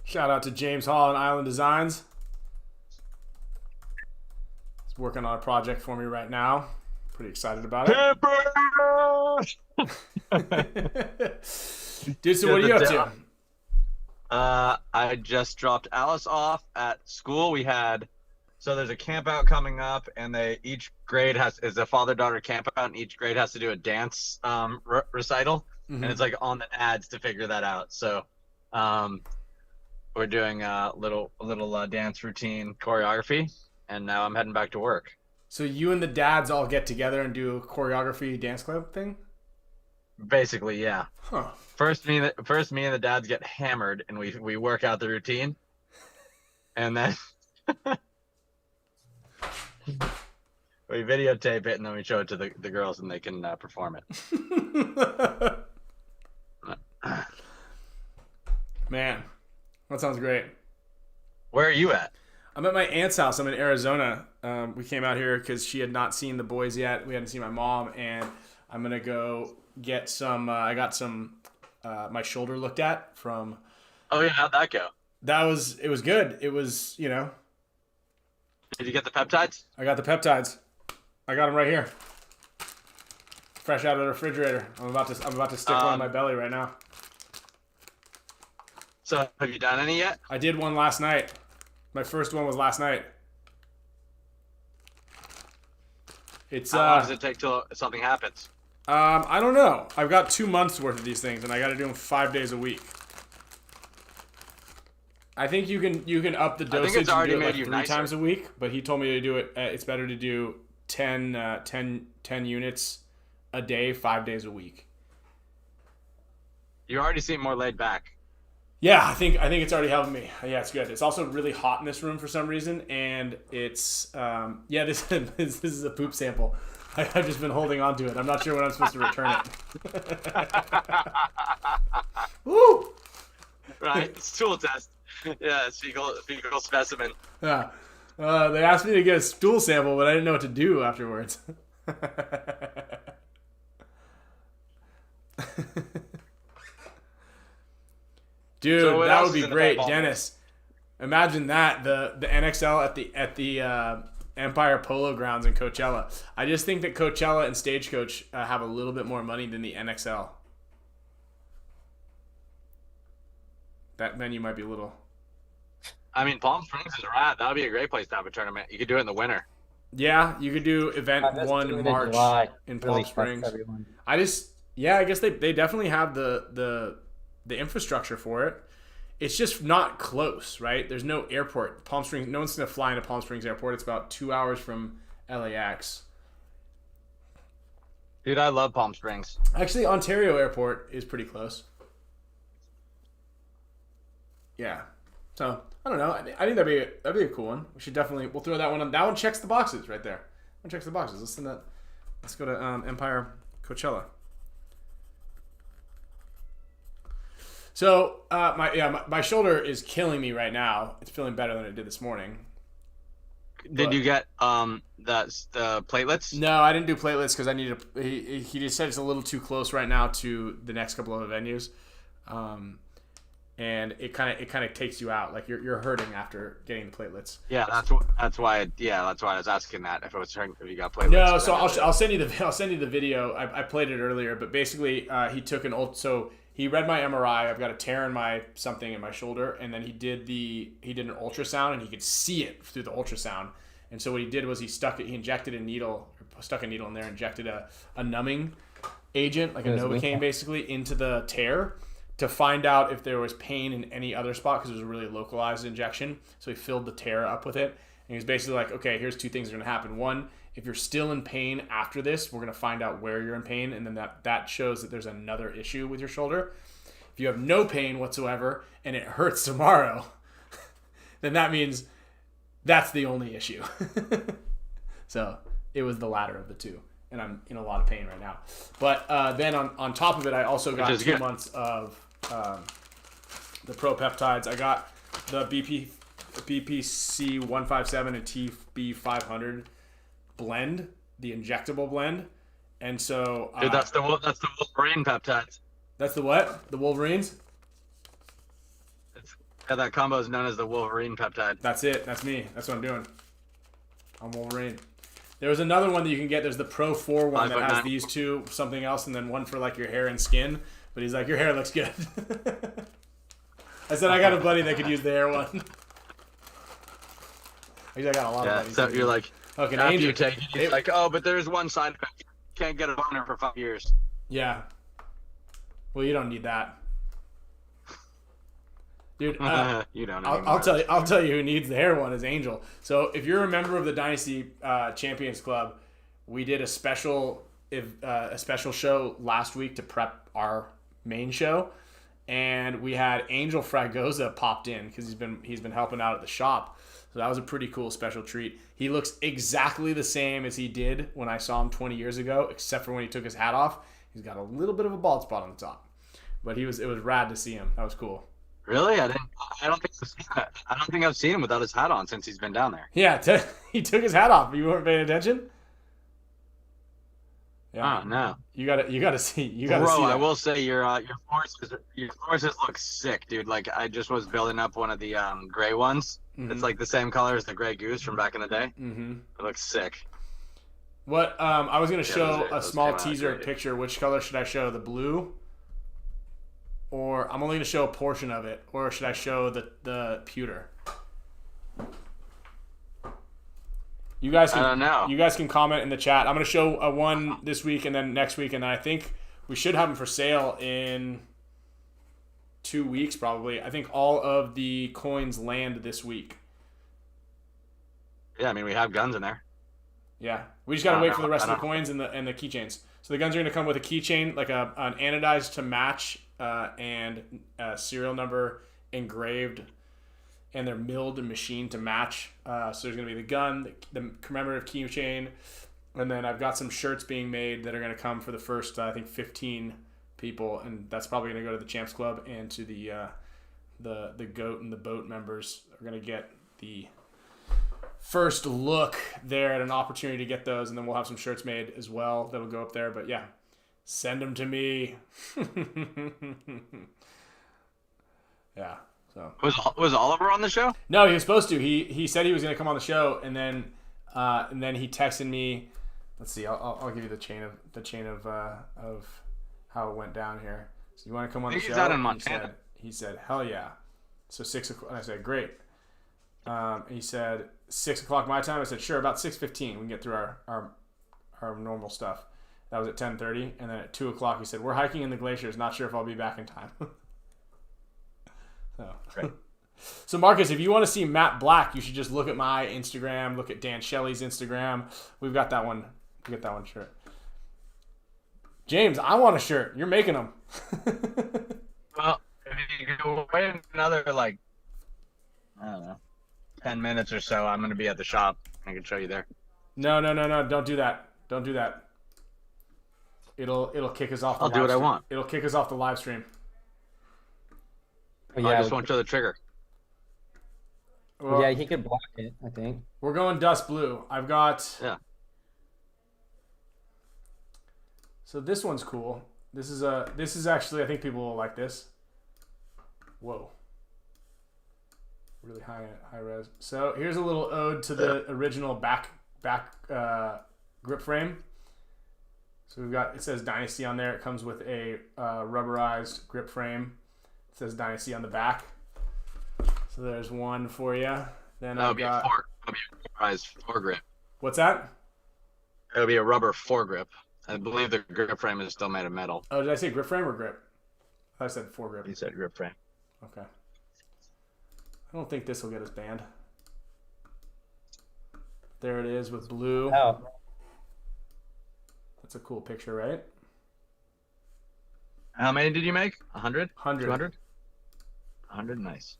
Shout out to James Hall and Island Designs. He's working on a project for me right now. Pretty excited about it. Dude, so what are you up to? I just dropped Alice off at school. So there's a camp out coming up, and each grade is a father-daughter camp out, and each grade has to do a dance recital, and it's like on the ads to figure that out. So we're doing a little dance routine choreography, and now I'm heading back to work. So you and the dads all get together and do a choreography dance club thing? Basically, yeah. Huh. First, me and the dads get hammered, and we work out the routine, and then we videotape it, and then we show it to the girls, and they can perform it. Man, that sounds great. Where are you at? I'm at my aunt's house. I'm in Arizona. We came out here because she had not seen the boys yet. We hadn't seen my mom, and I'm gonna go get some. I got some. My shoulder looked at from. Oh yeah, how'd that go? It was good. It was, Did you get the peptides? I got the peptides. I got them right here. Fresh out of the refrigerator. I'm about to stick one in my belly right now. So have you done any yet? I did one last night. My first one was last night. It's How long does it take till something happens? I don't know. I've got 2 months worth of these things, and I got to do them 5 days a week. I think you can up the dosage and do it like 3 times a week, but he told me to do it. It's better to do 10 units a day, 5 days a week. You already seem more laid back. Yeah, I think it's already helping me. Yeah, it's good. It's also really hot in this room for some reason, and it's this is a poop sample. I've just been holding on to it. I'm not sure when I'm supposed to return it. Woo! Right, it's stool test. Yeah, it's fecal specimen. Yeah. They asked me to get a stool sample, but I didn't know what to do afterwards. Dude, So that would be great, Dennis. Imagine that the NXL at the Empire Polo Grounds in Coachella. I just think that Coachella and Stagecoach have a little bit more money than the NXL. That venue might be a little. I mean, Palm Springs is rad. That would be a great place to have a tournament. You could do it in the winter. Yeah, you could do event Let's 1 do it in in March July. in Really Palm Springs. fucks everyone. I guess they definitely have the infrastructure for it. it's just not close, right? There's no airport. Palm Springs, no one's going to fly into Palm Springs Airport. It's about 2 hours from LAX. Dude, I love Palm Springs. Actually, Ontario Airport is pretty close. Yeah. So, I don't know. I think that'd be a cool one. We'll throw that one on. That one checks the boxes right there. That one checks the boxes. Let's go to Empire Coachella. So my shoulder is killing me right now. It's feeling better than it did this morning. Did you get the platelets? No, I didn't do platelets because I needed. He just said it's a little too close right now to the next couple of venues, and it kind of takes you out. Like you're hurting after getting the platelets. Yeah, that's why I was asking that if you got platelets. No, so I'll send you the video. I played it earlier, but basically he took he read my MRI. I've got a tear in my shoulder, and then he did an ultrasound, and he could see it through the ultrasound. And so what he did was he injected a needle, stuck a needle in there, injected a numbing agent, like a Novocaine, basically into the tear to find out if there was pain in any other spot because it was a really localized injection. So he filled the tear up with it, and he was basically like, okay, here's two things that are gonna happen. One, if you're still in pain after this, we're going to find out where you're in pain, and then that shows that there's another issue with your shoulder. If you have no pain whatsoever and it hurts tomorrow, then that means that's the only issue. So it was the latter of the two, and I'm in a lot of pain right now. But then on top of it, I also got 2 months of the Pro Peptides. I got the BPC 157 and TB 500 blend, the injectable blend, and so dude, that's the Wolverine peptides. That's the what? The Wolverines? That combo is known as the Wolverine peptide. That's it. That's me. That's what I'm doing. I'm Wolverine. There was another one that you can get. There's the Pro 4 one that has these two, something else, and then one for like your hair and skin. But he's like, your hair looks good. I said I got a buddy that could use the hair one. I got a lot of buddies. So you're like, okay, after you take it, he's like, oh, but there's one side effect. You can't get a boner for 5 years. Yeah. Well, you don't need that, dude. You don't. I'll tell you who needs the hair one is Angel. So if you're a member of the Dynasty Champions Club, we did a special show last week to prep our main show, and we had Angel Fragoza popped in because he's been helping out at the shop. So that was a pretty cool special treat. He looks exactly the same as he did when I saw him 20 years ago, except for when he took his hat off. He's got a little bit of a bald spot on the top. But it was rad to see him. That was cool. Really? I don't think I've seen him without his hat on since he's been down there. Yeah, he took his hat off. You weren't paying attention? Yeah. Oh, no. You gotta see. Bro, I will say your forces look sick, dude. Like I just was building up one of the gray ones. Mm-hmm. It's like the same color as the Gray Goose from back in the day. Mm-hmm. It looks sick. What I was gonna show a small teaser picture. Which color should I show? The blue, or I'm only gonna show a portion of it, or should I show the pewter? You guys can, I don't know. You guys can comment in the chat. I'm gonna show a one this week and then next week, and then I think we should have them for sale in 2 weeks probably. I think all of the coins land this week. Yeah, I mean we have guns in there. Yeah, we just gotta wait for the rest of the coins and the keychains. So the guns are gonna come with a keychain, like an anodized to match, and a serial number engraved, and they're milled and machined to match. So there's gonna be the gun, the commemorative keychain, and then I've got some shirts being made that are gonna come for the first, I think, 15 people, and that's probably gonna go to the Champs Club and to the GOAT and the BOAT members are gonna get the first look there at an opportunity to get those, and then we'll have some shirts made as well that'll go up there. But yeah, send them to me. Yeah. So was Oliver on the show? No, he was supposed to. He said he was going to come on the show, and then he texted me. Let's see. I'll give you the chain of how it went down here. So you want to come on the show? He's out in Montana. He said, hell yeah. So 6 o'clock. And I said, great. He said 6 o'clock my time. I said, sure. About 6:15, we can get through our normal stuff. That was at 10:30, and then at 2 o'clock he said, we're hiking in the glaciers. Not sure if I'll be back in time. So. Great. So Marcus, if you want to see matte black, you should just look at my Instagram. Look at Dan Shelley's Instagram. We've got that one. We got that one shirt. James, I want a shirt. You're making them. Well, if you go wait another like, I don't know, 10 minutes or so, I'm gonna be at the shop. I can show you there. No. Don't do that. Don't do that. It'll kick us off. I'll do what I want. It'll kick us off the live stream. But I just won't show the trigger. Well, yeah, he could block it, I think. we're going dust blue. I've got. Yeah. So this one's cool. This is actually, I think people will like this. Whoa. Really high res. So here's a little ode to the original back grip frame. So we've got, it says Dynasty on there. It comes with a rubberized grip frame. It says Dynasty on the back. So there's one for you. Then That'll I've be got. a rubberized foregrip. What's that? It'll be a rubber foregrip. I believe the grip frame is still made of metal. Oh, did I say grip frame or grip? I said foregrip. You said grip frame. Okay. I don't think this will get us banned. There it is with blue. Oh, That's a cool picture, right? How many did you make? 100? 100. 200? 100, nice.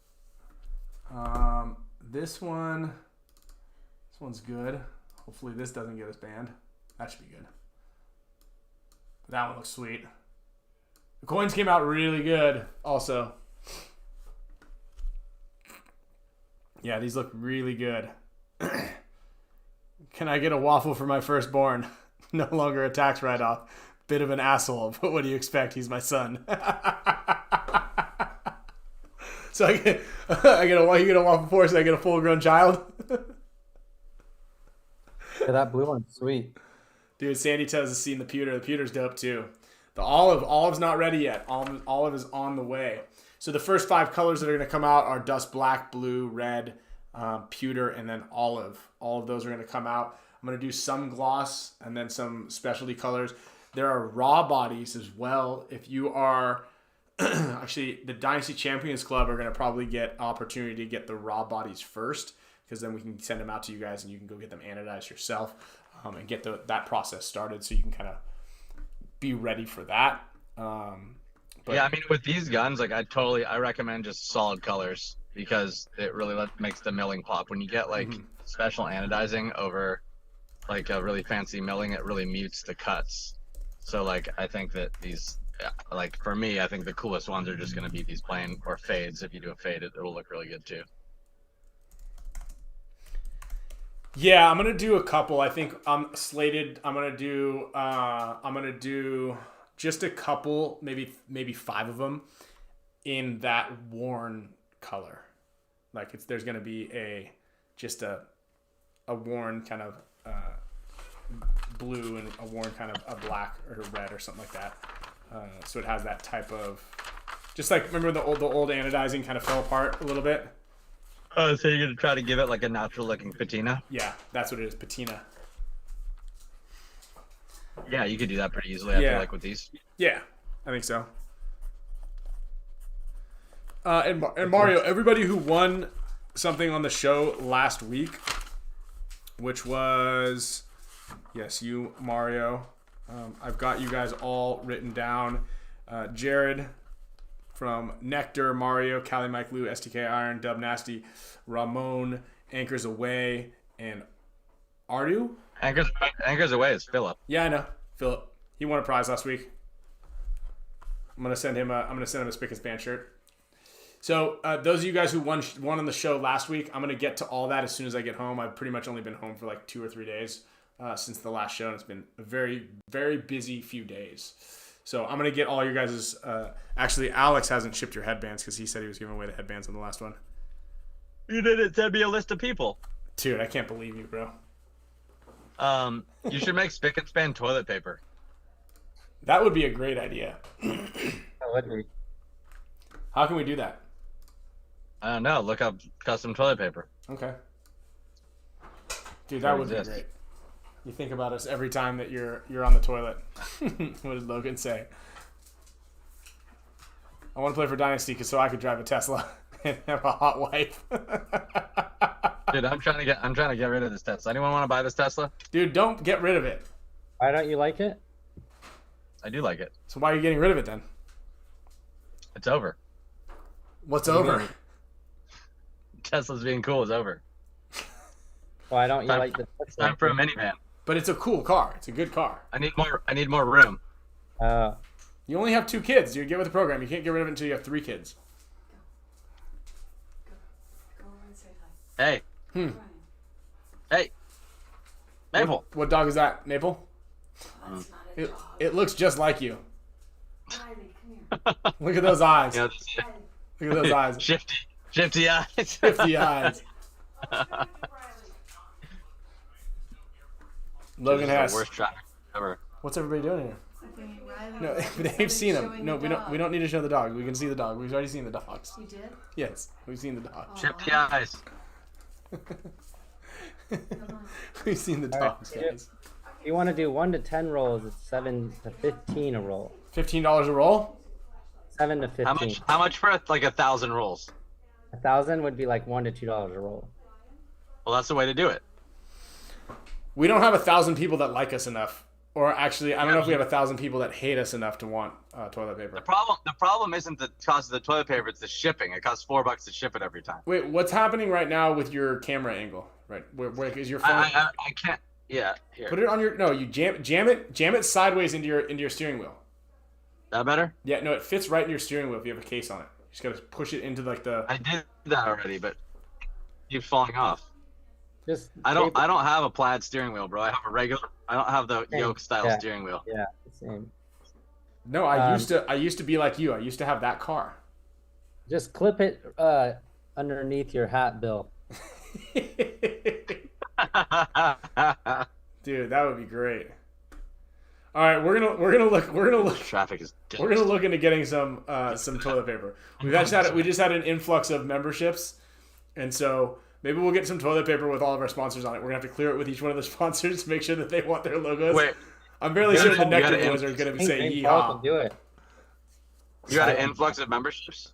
This one's good. Hopefully this doesn't get us banned. That should be good. That one looks sweet. The coins came out really good also. Yeah, these look really good. Can I get a waffle for my firstborn? No longer a tax write-off. Bit of an asshole, but what do you expect? He's my son. So you get a waffle for, so I get a full-grown child? yeah, that blue one's sweet. Dude, Sandy tells us seen the pewter. The pewter's dope too. The olive's not ready yet. Olive is on the way. So the first 5 colors that are going to come out are dust black, blue, red, pewter, and then olive. All of those are going to come out. I'm going to do some gloss and then some specialty colors. There are raw bodies as well. If you are actually, the Dynasty Champions Club are going to probably get opportunity to get the raw bodies first, because then we can send them out to you guys and you can go get them anodized yourself, and get that process started so you can kind of be ready for that. But Yeah, I mean, with these guns, like I recommend just solid colors, because it really makes the milling pop. When you get like special anodizing over like a really fancy milling, it really mutes the cuts. So like I think that these, like for me, I think the coolest ones are just going to be these plain or fades. If you do a fade, it'll look really good too. Yeah, I'm gonna do a couple. I think I'm slated. I'm gonna do just a couple, maybe 5 of them in that worn color. Like there's gonna be just a worn kind of blue and a worn kind of a black or a red or something like that. So it has that type of, just like, remember the old anodizing kind of fell apart a little bit. Oh, so you're gonna try to give it like a natural looking patina? Yeah, that's what it is, patina. Yeah, you could do that pretty easily. I feel like with these. Yeah, I think so. And Mario, everybody who won something on the show last week, which was, yes, you, Mario. I've got you guys all written down. Jared from NECTR, Mario, Cali Mike Lou, STK Iron, Dub Nasty, Ramon, Anchors Away, and Ardu. Anchors Away is Philip. Yeah, I know. Philip. He won a prize last week. I'm gonna send him a Spicka Span shirt. So those of you guys who won on the show last week, I'm gonna get to all that as soon as I get home. I've pretty much only been home for like 2 or 3 days since the last show, and it's been a very, very busy few days. So I'm gonna get all your guys'. Actually, Alex hasn't shipped your headbands because he said he was giving away the headbands on the last one. You didn't send me a list of people. Dude, I can't believe you, bro. You should make Spicka Span toilet paper. That would be a great idea. That would be. How can we do that? I don't know. Look up custom toilet paper. Okay. Dude, that would be exists. great. You think about us every time that you're on the toilet. What did Logan say? I want to play for Dynasty so I could drive a Tesla. and have a hot wife. Dude, I'm trying to get rid of this Tesla. Anyone want to buy this Tesla? Dude, don't get rid of it. Why don't you like it? I do like it. So why are you getting rid of it then? It's over. What's What do you over? mean? Tesla's being cool is over. Why don't you Time- like the It's time for a minivan. But it's a cool car. It's a good car. I need more room. You only have 2 kids. You get with the program. You can't get rid of it until you have 3 kids. Go over and say hi. Hey, Ryan. hey, Maple. What dog is that? Maple? That's not a It, dog. it looks just like you. Riley, come here. Look at those eyes. You know, Riley. Look at those eyes. shifty eyes. 50 eyes. Logan This is Hess. the worst traffic ever. What's everybody doing here? Okay, Riley. No, Somebody's they've seen him. showing No, the we don't. dog. We don't need to show the dog. We can see the dog. We've already seen the dogs. You did? Yes, we've seen the dog. Shifty eyes. Come on. We've seen the All right. dogs, guys. If you want to do 1 to 10 rolls, it's 7 to 15 a roll. $15 a roll. 7 to 15. How much for like 1,000 rolls? 1,000 would be like $1 to $2 a roll. Well, that's the way to do it. We don't have 1,000 people that like us enough, or actually, I don't know if we have 1,000 people that hate us enough to want toilet paper. The problem isn't the cost of the toilet paper; it's the shipping. It costs $4 to ship it every time. Wait, what's happening right now with your camera angle? Right, where is your phone? I can't. Yeah, here. Put it on your. No, you jam it sideways into your steering wheel. That better? Yeah, no, it fits right in your steering wheel if you have a case on it. You just gotta push it into like the. I did that already, but it keeps falling off. Just I don't tape it- have a plaid steering wheel, bro. I have a regular. I don't have the Same. yoke style Yeah. steering wheel. Yeah, same. No, I Um, used to be like you. I used to have that car. Just clip it underneath your hat, Bill. Dude, that would be great. All right, we're gonna look Traffic is. we're gonna look into getting some toilet paper. We just had an influx of memberships, and so maybe we'll get some toilet paper with all of our sponsors on it. We're gonna have to clear it with each one of the sponsors to make sure that they want their logos. Wait, I'm barely you sure the gotta- you NECTR gotta- boys are gonna Hey, say Paintball yeehaw. can do it. you got an influx of memberships?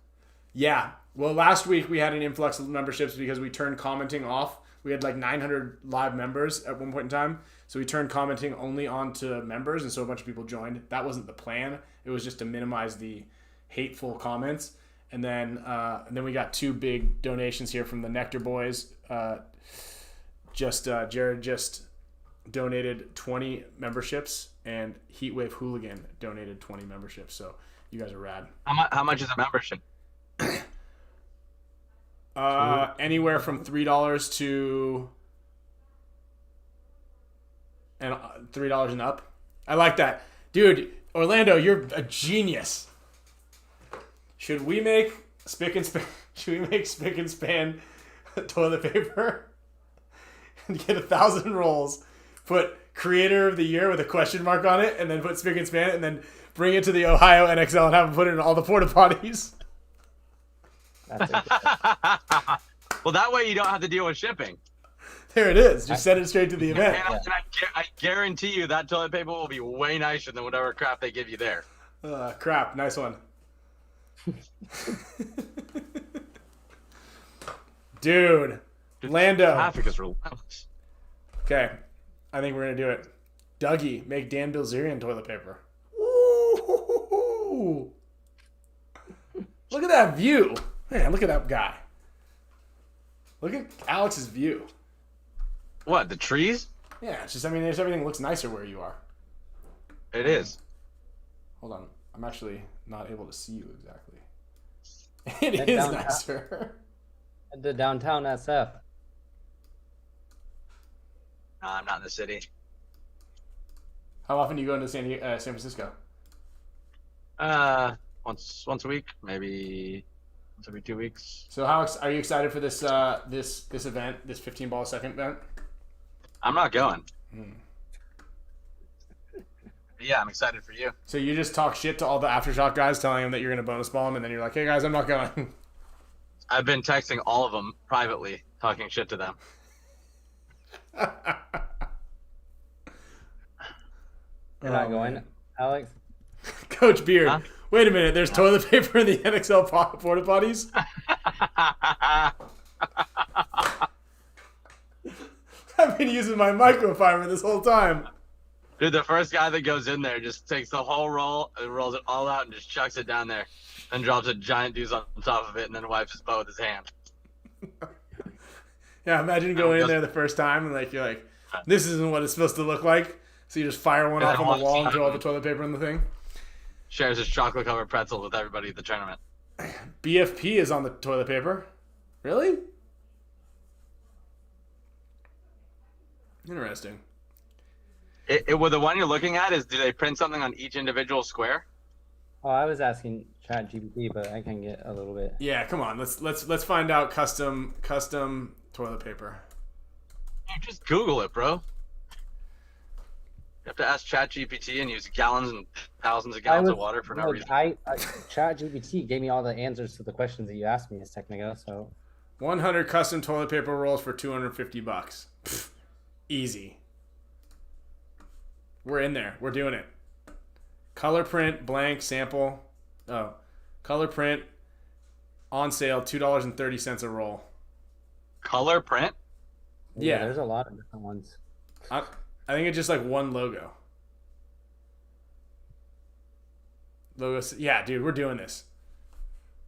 Yeah. Well, last week we had an influx of memberships because we turned commenting off. We had like 900 live members at one point in time. So we turned commenting only on to members, and so a bunch of people joined. That wasn't the plan. It was just to minimize the hateful comments. And then we got 2 big donations here from the NECTR boys. Jared just donated 20 memberships, and Heatwave Hooligan donated 20 memberships. So you guys are rad. How much is a membership? Anywhere from $3 to $3 and up. I like that, dude. Orlando, you're a genius. Should we make Spick and Span? Should we make Spick and Span toilet paper and get 1,000 rolls? Put Creator of the Year with a question mark on it, and then put Spick and Span, and then bring it to the Ohio NXL and have them put it in all the porta potties. That's a Well, that way you don't have to deal with shipping. There it is. Just send it straight to the event. And I guarantee you that toilet paper will be way nicer than whatever crap they give you there. Crap. Nice one. Dude. Lando. Traffic is relentless. Okay. I think we're going to do it. Dougie, make Dan Bilzerian toilet paper. Ooh. Look at that view. Man, look at that guy. Look at Alex's view. What, the trees? Yeah, it's just, I mean, everything looks nicer where you are. It is. Hold on. I'm actually not able to see you exactly. It Head is down. nicer. the downtown SF. No, I'm not in the city. How often do you go into San Francisco? Once a week, maybe once every 2 weeks. So are you excited for this this event, this 15 ball a second event? I'm not going. Yeah, I'm excited for you. So you just talk shit to all the Aftershock guys, telling them that you're going to bonus ball them, and then you're like, hey guys, I'm not going. I've been texting all of them privately, talking shit to them. You're not going, Alex? Coach Beard, Huh? Wait a minute. There's toilet paper in the NXL porta potties. I've been using my microfiber this whole time. Dude, the first guy that goes in there just takes the whole roll and rolls it all out and just chucks it down there and drops a giant deuce on top of it and then wipes his butt with his hand. Yeah, imagine going in there the first time and like you're like, this isn't what it's supposed to look like. So you just fire one off on the wall and throw all the toilet paper in the thing. Shares his chocolate covered pretzel with everybody at the tournament. BFP is on the toilet paper. Really? Interesting. Well, the one you're looking at is, do they print something on each individual square? Oh, I was asking ChatGPT, but I can get a little bit. Yeah, come on. Let's find out custom toilet paper. You just Google it, bro. You have to ask ChatGPT and use gallons and thousands of gallons of water for no reason. ChatGPT gave me all the answers to the questions that you asked me a second ago. So 100 custom toilet paper rolls for $250. Pfft, easy. We're in there. We're doing it. Color print, blank, sample. Oh, color print, on sale, $2.30 a roll. Color print? Yeah. There's a lot of different ones. I think it's just like one logo. Yeah, dude, we're doing this.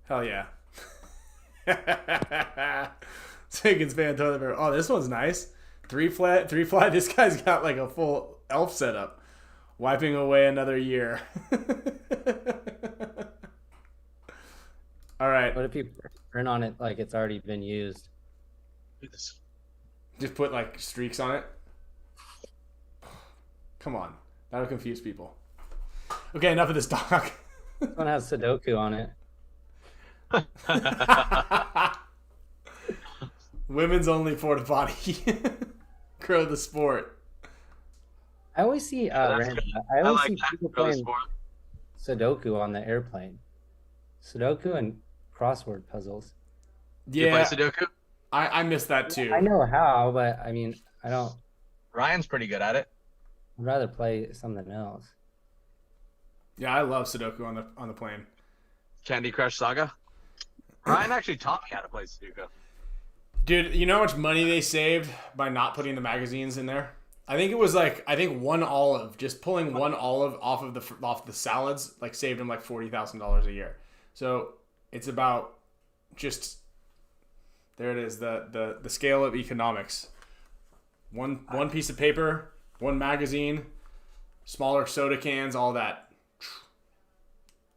Hell yeah. Greenspan toilet paper. Oh, this one's nice. Three flat. This guy's got like a full elf setup. Wiping away another year. All right. What if you print on it like it's already been used? Just put like streaks on it. Come on. That'll confuse people. Okay, enough of this talk. This one has Sudoku on it. Women's only porta potty. Grow the sport. I always see people playing sport. Sudoku on the airplane. Sudoku and crossword puzzles. Yeah. You play Sudoku? I missed that too. I know how, but I mean, I don't. Ryan's pretty good at it. I'd rather play something else. Yeah, I love Sudoku on the plane. Candy Crush Saga? Ryan actually taught me how to play Sudoku. Dude, you know how much money they saved by not putting the magazines in there? I think it was like one olive, just pulling one olive off the salads, like saved them like $40,000 a year. So it's about just there it is, the scale of economics. One piece of paper, one magazine, smaller soda cans, all that.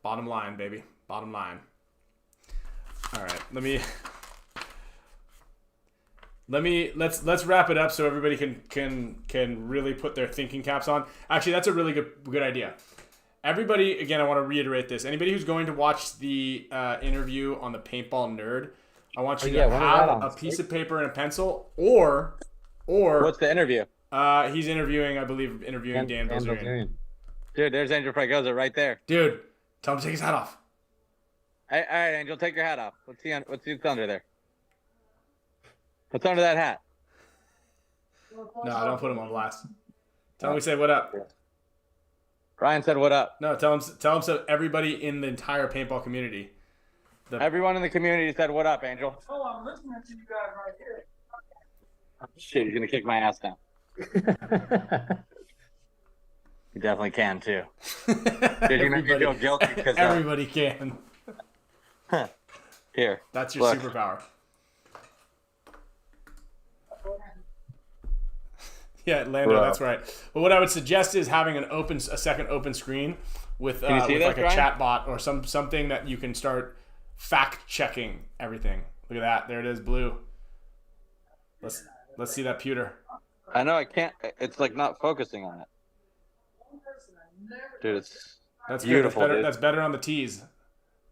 Bottom line, baby. Bottom line. All right, let's wrap it up so everybody can really put their thinking caps on. Actually, that's a really good idea. Everybody, again, I want to reiterate this. Anybody who's going to watch the interview on the Paintball Nerd, I want you to have a piece of paper and a pencil, or What's the interview? He's interviewing, I believe, Dan Bilzerian. Dude, there's Angel Fragoza right there. Dude, tell him to take his hat off. All right, Angel, take your hat off. What's under there? What's under that hat? No, I don't put him on blast. Tell him we say what up. Ryan said, "What up?" No, tell him so everybody in the entire paintball community. Everyone in the community said, "What up, Angel?" Oh, I'm listening to you guys right here. Shit, he's gonna kick my ass down. He definitely can too. Dude, you make me feel guilty because everybody can. Here, that's your superpower. Yeah, Lando, that's right. But what I would suggest is having a second open screen with like a chat bot or something that you can start fact checking everything. Look at that. There it is, blue. Let's see that pewter. I know I can't. It's like not focusing on it. Dude, that's beautiful. That's better on the tees.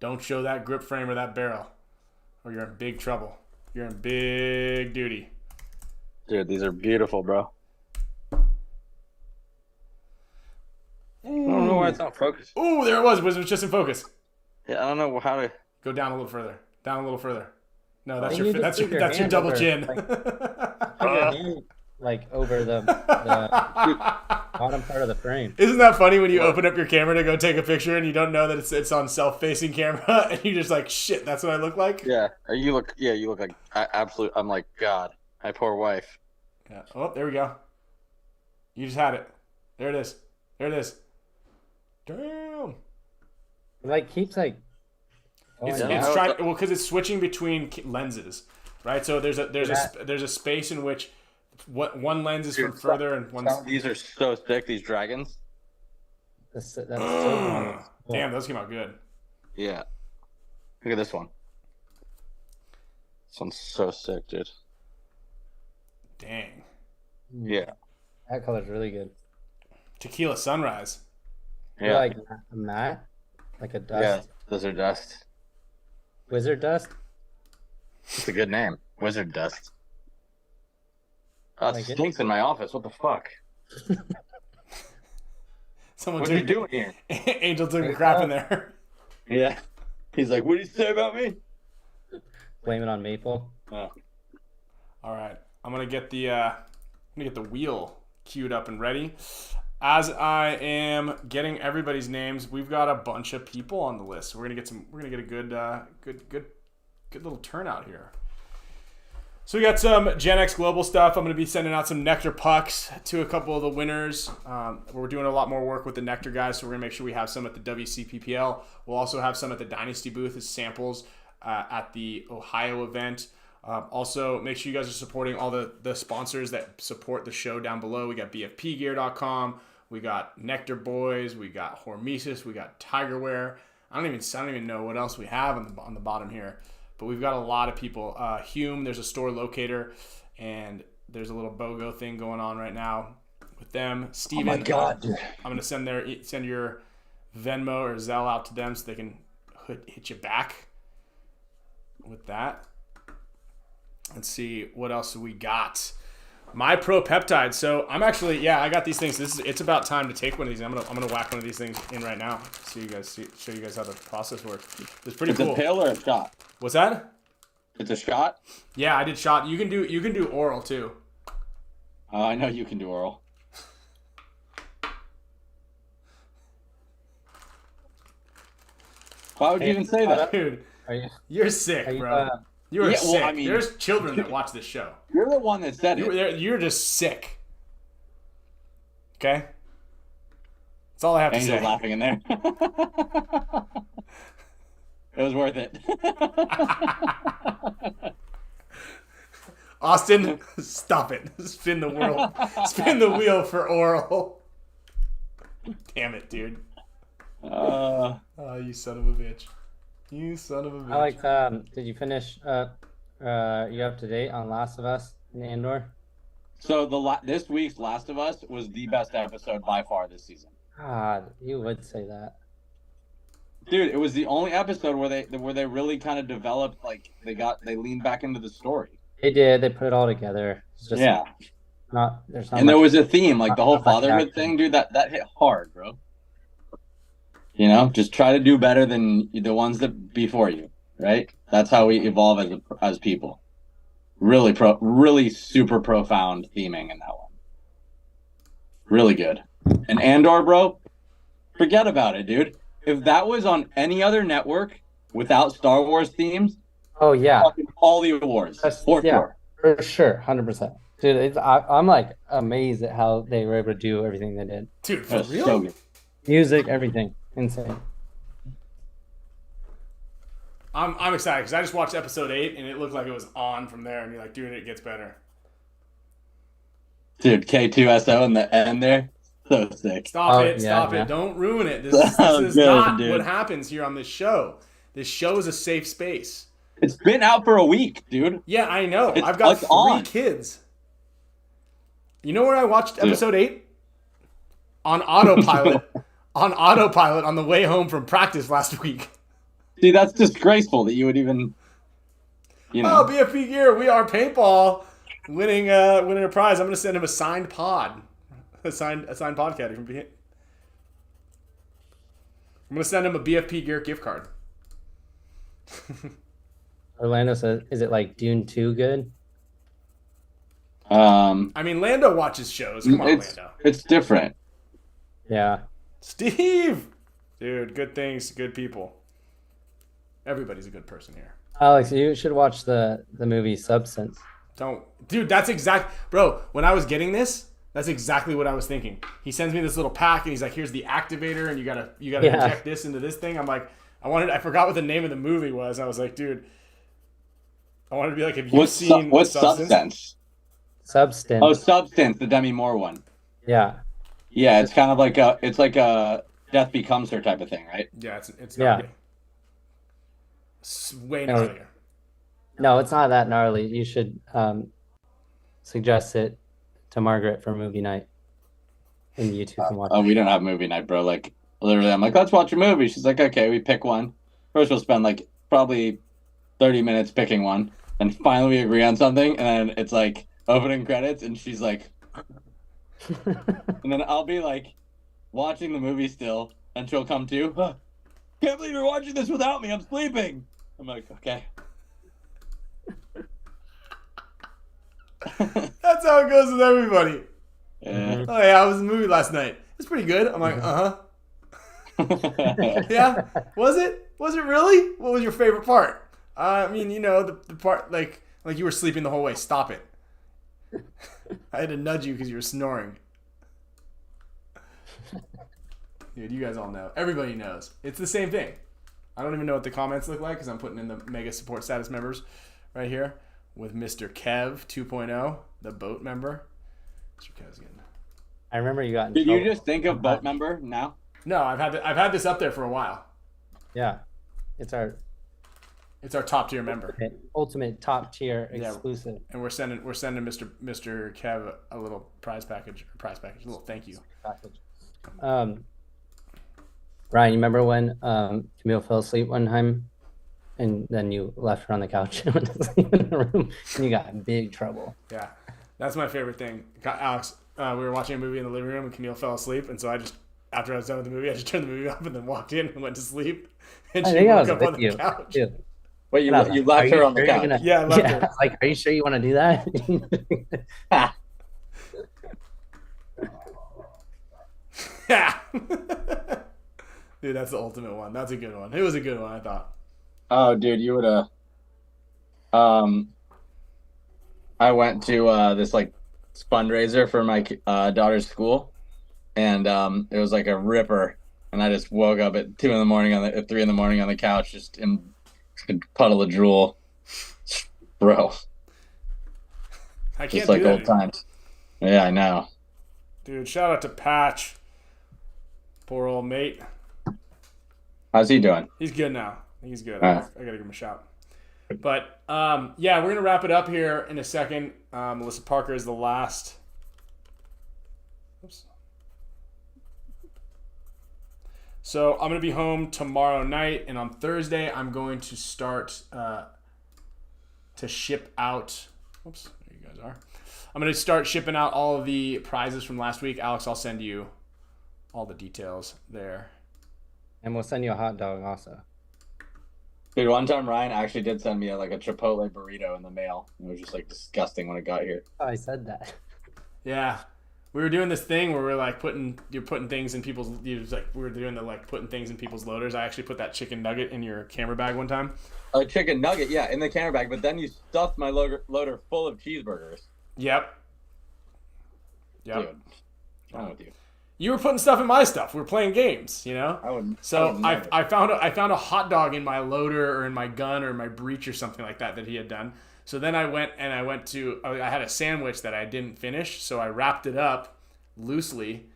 Don't show that grip frame or that barrel, or you're in big trouble. You're in big duty. Dude, these are beautiful, bro. I don't know why it's not focused. Ooh, there it was. It was just in focus. Yeah, I don't know how to go down a little further. Down a little further. No, that's your double chin. Like like over the bottom part of the frame. Isn't that funny when you open up your camera to go take a picture and you don't know that it's on self-facing camera and you're just like, shit, that's what I look like? Yeah, you look like absolute. I'm like, God, my poor wife. Yeah. Oh, there we go. You just had it. There it is. There it is. Damn. It like keeps like. It's going down. trying because it's switching between lenses, right? So there's a space in which one lens is from further and one's. These are so thick. These dragons. That's so cool. Damn, those came out good. Yeah. Look at this one. This one's so sick, dude. Dang. Yeah. That color's really good. Tequila Sunrise. Yeah. Like a matte, like a dust. Yeah, those are dust. Wizard dust. It's a good name. Wizard dust. Oh, it Like it? stinks in my office. What the fuck? Someone What are you doing here? Angel took a crap in there. Yeah. He's like, what did you say about me? Blame it on Maple. Oh. All right, I'm gonna get the wheel queued up and ready. As I am getting everybody's names, we've got a bunch of people on the list. We're gonna get a good little turnout here. So we got some Gen X Global stuff. I'm gonna be sending out some NECTR pucks to a couple of the winners. We're doing a lot more work with the NECTR guys, so we're gonna make sure we have some at the WCPPL. We'll also have some at the Dynasty booth as samples at the Ohio event. Also, make sure you guys are supporting all the sponsors that support the show down below. We got BFPgear.com. We got NECTR Boys. We got HORMESIS. We got Tigerwear. I don't even know what else we have on the bottom here. But we've got a lot of people. Hume, there's a store locator. And there's a little BOGO thing going on right now with them. Steven, Oh my God. I'm going to send your Venmo or Zelle out to them so they can hit you back with that. Let's see what else we got. My Pro Peptide. So I'm actually, I got these things. It's about time to take one of these. I'm gonna whack one of these things in right now. So you guys show you guys how the process works. It's pretty cool. It's a pill or a shot? What's that? It's a shot? Yeah, I did shot. You can do oral too. I know you can do oral. Why would you even say that? Dude, Are you? you're sick, Are you, bro. You are Yeah, sick. well, I mean- There's children that watch this show. You're the one that said it. You're just sick. Okay? That's all I have to Angel's say. laughing in there. It was worth it. Austin, stop it. Spin the world. Spin the wheel for oral. Damn it, dude. Oh, you son of a bitch. You son of a bitch. Alex, did you finish? You up to date on Last of Us in Andor? So this week's Last of Us was the best episode by far this season. God, you would say that. Dude, it was the only episode where they really kind of developed, like they leaned back into the story. They did. They put it all together. It's just Yeah. there's not And there much- was a theme, like the whole not much fatherhood action. thing, dude, that hit hard, bro. You know, just try to do better than the ones that before you, right? That's how we evolve as people. Really super profound theming in that one. Really good. And Andor, bro, forget about it, dude. If that was on any other network without Star Wars themes, Oh yeah, fucking all the awards. For sure. for sure, 100%. Dude, I'm like amazed at how they were able to do everything they did. Dude, That for was real? so good. Music, everything, insane. I'm excited because I just watched episode 8 and it looked like it was on from there, and you're like, dude, it gets better. Dude, K2SO in the end there. So sick. Stop it. Yeah, Stop yeah. it. Don't ruin it. This is Good, not dude. what happens here on this show. This show is a safe space. It's been out for a week, dude. Yeah, I know. It's I've got like 3 on. kids. You know where I watched episode 8? On autopilot. On autopilot on the way home from practice last week. See, that's disgraceful that you would even, you know. Oh, BFP Gear, we are Paintball. Winning a prize. I'm going to send him a signed pod. A signed pod caddy from I'm going to send him a BFP Gear gift card. Orlando says, "Is it like Dune 2 good?" I mean, Lando watches shows. Come on, Lando. It's different. Yeah. Steve! Dude, good things, good people. Everybody's a good person here. Alex, you should watch the movie Substance. Dude, that's bro, when I was getting this, that's exactly what I was thinking. He sends me this little pack and he's like, here's the activator and you gotta inject this into this thing. I'm like, I forgot what the name of the movie was. I was like, dude, I wanted to be like, have you seen what's Substance? Substance. Oh, Substance, the Demi Moore one. Yeah. Yeah, it's kind of like a Death Becomes Her type of thing, right? Yeah, it's gnarly. It's way gnarlier. No, it's not that gnarly. You should suggest it to Margaret for movie night. And you two can watch Oh, we don't have movie night, bro. Like, literally, I'm like, let's watch a movie. She's like, okay, we pick one. First, we'll spend like probably 30 minutes picking one. And finally, we agree on something. And then it's like opening credits. And she's like, and then I'll be like watching the movie still. And she'll come to, can't believe you're watching this without me. I'm sleeping. I'm like, okay. That's how it goes with everybody. Yeah. Oh yeah, I was in the movie last night. It's pretty good. I'm like, yeah. Was it? Was it really? What was your favorite part? I mean, you know, the part like you were sleeping the whole way. Stop it. I had to nudge you because you were snoring. Dude, you guys all know. Everybody knows. It's the same thing. I don't even know what the comments look like because I'm putting in the mega support status members right here with Mr. Kev 2.0, the boat member. Mr. Kev's getting. I remember you got in Did trouble. you just think of boat member now? No, I've had this up there for a while. Yeah. It's our top tier member. ultimate top tier exclusive. And we're sending Mr. Kev a little prize package, a little thank you. Package. Ryan, you remember when Camille fell asleep one time and then you left her on the couch and went to sleep in the room and you got in big trouble? Yeah, that's my favorite thing. Alex, we were watching a movie in the living room and Camille fell asleep, and so after I was done with the movie, I just turned the movie off and then walked in and went to sleep. And she woke up on the couch. Too. Wait, you left her on the couch? Yeah, I left her. Like, are you sure you want to do that? Yeah. Dude, that's the ultimate one. That's a good one. It was a good one, I thought. Oh, dude, you would have. I went to this like fundraiser for my daughter's school, and it was like a ripper. And I just woke up at 2 a.m. at 3 a.m. on the couch, just in a puddle of drool, bro. I can't Just like do that old anymore. times. Yeah, I know. Dude, shout out to Patch. Poor old mate. How's he doing? He's good now. He's good. All right. I gotta give him a shout. But yeah, we're gonna wrap it up here in a second. Melissa Parker is the last. Oops. So I'm gonna be home tomorrow night, and on Thursday I'm going to start to ship out. Oops, there you guys are. I'm gonna start shipping out all of the prizes from last week. Alex, I'll send you all the details there. And we'll send you a hot dog also. Dude, one time Ryan actually did send me a Chipotle burrito in the mail. It was just like disgusting when it got here. Oh, I said that. Yeah, we were doing this thing where we're like putting things in people's. We were doing the putting things in people's loaders. I actually put that chicken nugget in your camera bag one time. A chicken nugget, yeah, in the camera bag. But then you stuffed my loader full of cheeseburgers. Yep. Dude, what's wrong with you? You were putting stuff in my stuff. We were playing games, you know. I found a hot dog in my loader or in my gun or in my breech or something like that he had done. So then I had a sandwich that I didn't finish, so I wrapped it up loosely,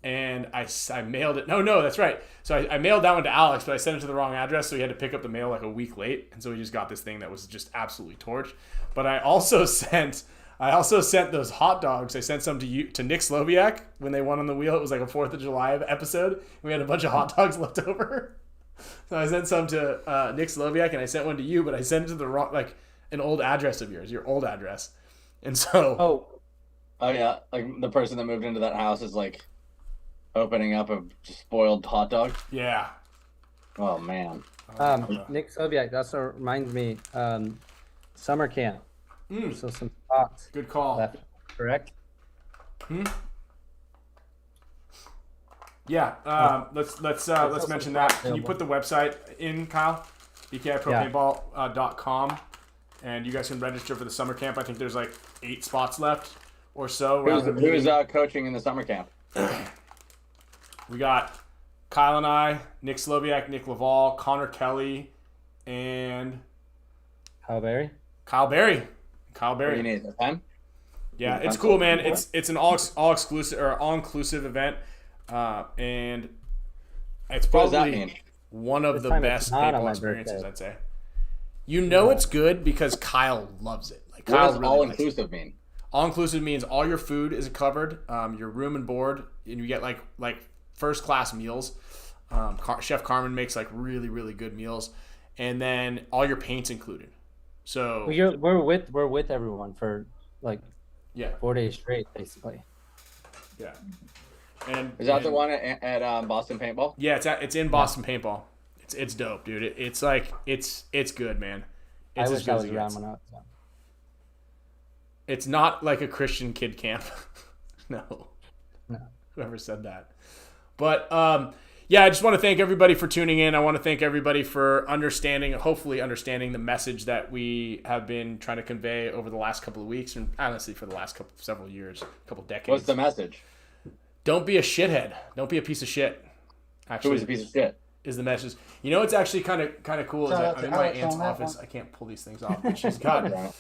and I mailed it. No, that's right. So I mailed that one to Alex, but I sent it to the wrong address, so he had to pick up the mail like a week late, and so he just got this thing that was just absolutely torched. But I also sent those hot dogs. I sent some to Nick SLOWIAK when they won on the wheel. It was like a 4th of July episode. We had a bunch of hot dogs left over. So I sent some to Nick SLOWIAK, and I sent one to you, but I sent it to the wrong, an old address of yours, your old address. And so... Oh yeah, like the person that moved into that house is like opening up a spoiled hot dog. Yeah. Oh, man. Nick Soviak, that also reminds me, summer camp. So some thoughts. Good call. Left. correct? Yeah. Let's mention that. Can you put the website in, Kyle? bkipropaintball.com, and you guys can register for the summer camp. I think there's like 8 spots left or so. Who's coaching in the summer camp? We got Kyle and I, Nick SLOWIAK, Nick Laval, Connor Kelly, and Kyle Berry. Kyle Berry. What do you need? A pen? Yeah, it's cool, man. It's an all exclusive or all inclusive event, and it's What does that probably mean? one of This the time it's best not on paintball my experiences, birthday. I'd say. You know it's good because Kyle loves it. Like What Kyle does really all likes it. inclusive mean? All inclusive means all your food is covered, your room and board, and you get like first class meals. Chef Carmen makes like really really good meals, and then all your paints included. So We're with everyone for like yeah, 4 days straight, basically. yeah. And Is that the and- one at Boston Paintball? Yeah, it's in Boston Paintball. It's dope, dude. It's like it's good, man. It's I as wish good I as was it around gets. when I was young. It's not like a Christian kid camp. No. No. Whoever said that. But yeah, I just want to thank everybody for tuning in. I want to thank everybody for hopefully understanding the message that we have been trying to convey over the last couple of weeks, and honestly for the last several years, couple decades. What's the message? Don't be a shithead. Don't be a piece of shit. Actually, Who is a piece of shit? is the message. You know what's actually kind of cool is Shout that out I'm to in my Alex aunt's on that office. one. I can't pull these things off, but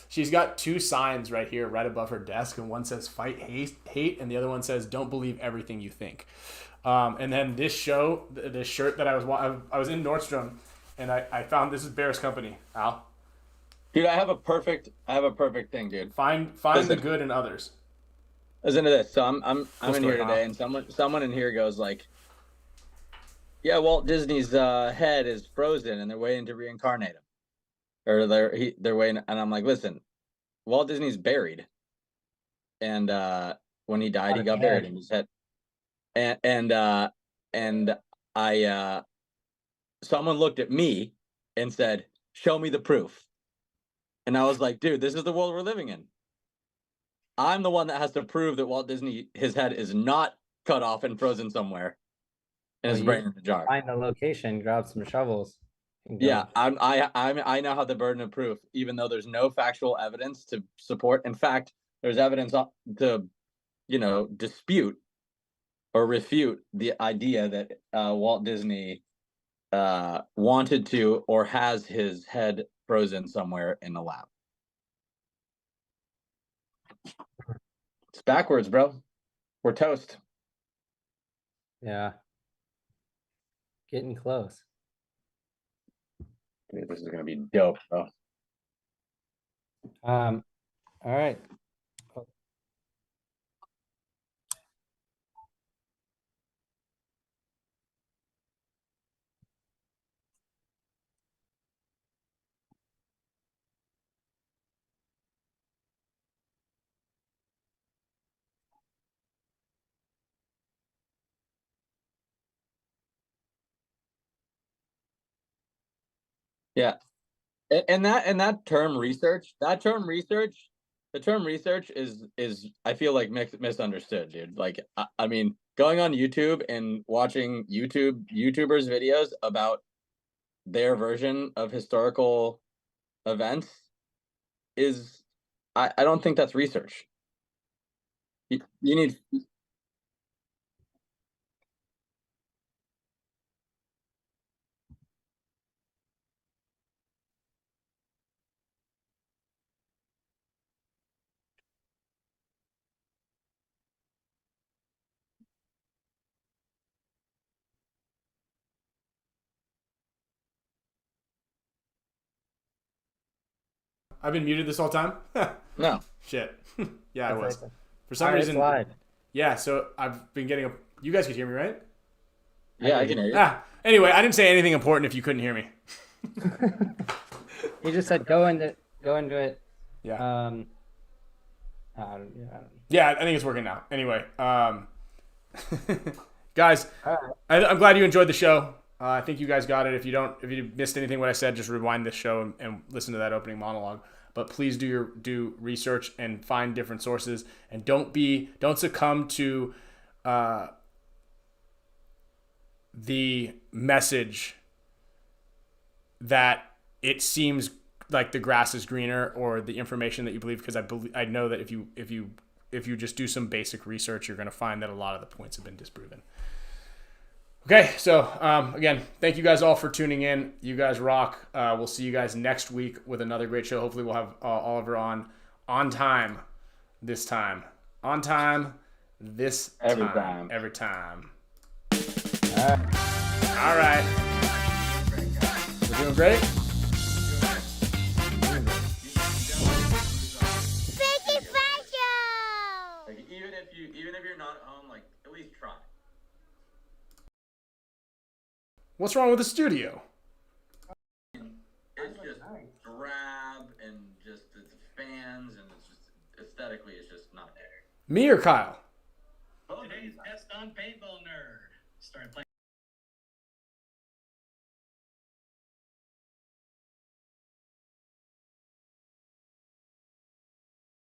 she's got 2 signs right here, right above her desk, and one says "Fight Hate," and the other one says "Don't believe everything you think." And then this shirt that I was in Nordstrom, and I found this is Bear's Company. Al, Dude, I have a perfect thing, dude. find Listen. the good in others. Listen to this. So I'm in story, here Kyle. today, and someone in here goes like, "Yeah, Walt Disney's head is frozen, and they're waiting to reincarnate him, or they're waiting." And I'm like, "Listen, Walt Disney's buried, and when he died, he got buried in his head." And I someone looked at me and said, "Show me the proof." And I was like, "Dude, this is the world we're living in. I'm the one that has to prove that Walt Disney, his head is not cut off and frozen somewhere, and his brain in a jar." Find the location, grab some shovels. and go. Yeah, I now have the burden of proof, even though there's no factual evidence to support. In fact, there's evidence to, dispute or refute the idea that Walt Disney wanted to or has his head frozen somewhere in the lab. It's backwards, bro. We're toast. Yeah. Getting close. Dude, this is gonna be dope, bro. All right. Yeah, and that term research, the term research is I feel like misunderstood, dude. Like I mean, going on YouTube and watching YouTubers videos about their version of historical events is I don't think that's research. You need I've been muted this whole time. no. Shit. Yeah, I was. That's For some All right, it's reason. live. Yeah. So I've been getting a. You guys could hear me, right? Yeah, I can hear you. Anyway, I didn't say anything important if you couldn't hear me. He just said go into it. Yeah. Yeah. Yeah, I think it's working now. Anyway, guys, All I'm glad you enjoyed the show. I think you guys got it. If you missed anything what I said, just rewind this show and listen to that opening monologue. but please do research and find different sources, and don't succumb to the message that it seems like the grass is greener, or the information that you believe, because I know that if you just do some basic research, you're going to find that a lot of the points have been disproven. Okay, so again, thank you guys all for tuning in. You guys rock. We'll see you guys next week with another great show. Hopefully we'll have Oliver on time this time. On time this Every time. time. Every time. All All right. We're doing great? Spicka Span Show! Like even if you're not at home, like at least try. What's wrong with the studio? It's just drab and just it's fans and it's just aesthetically it's just not there. Me or Kyle?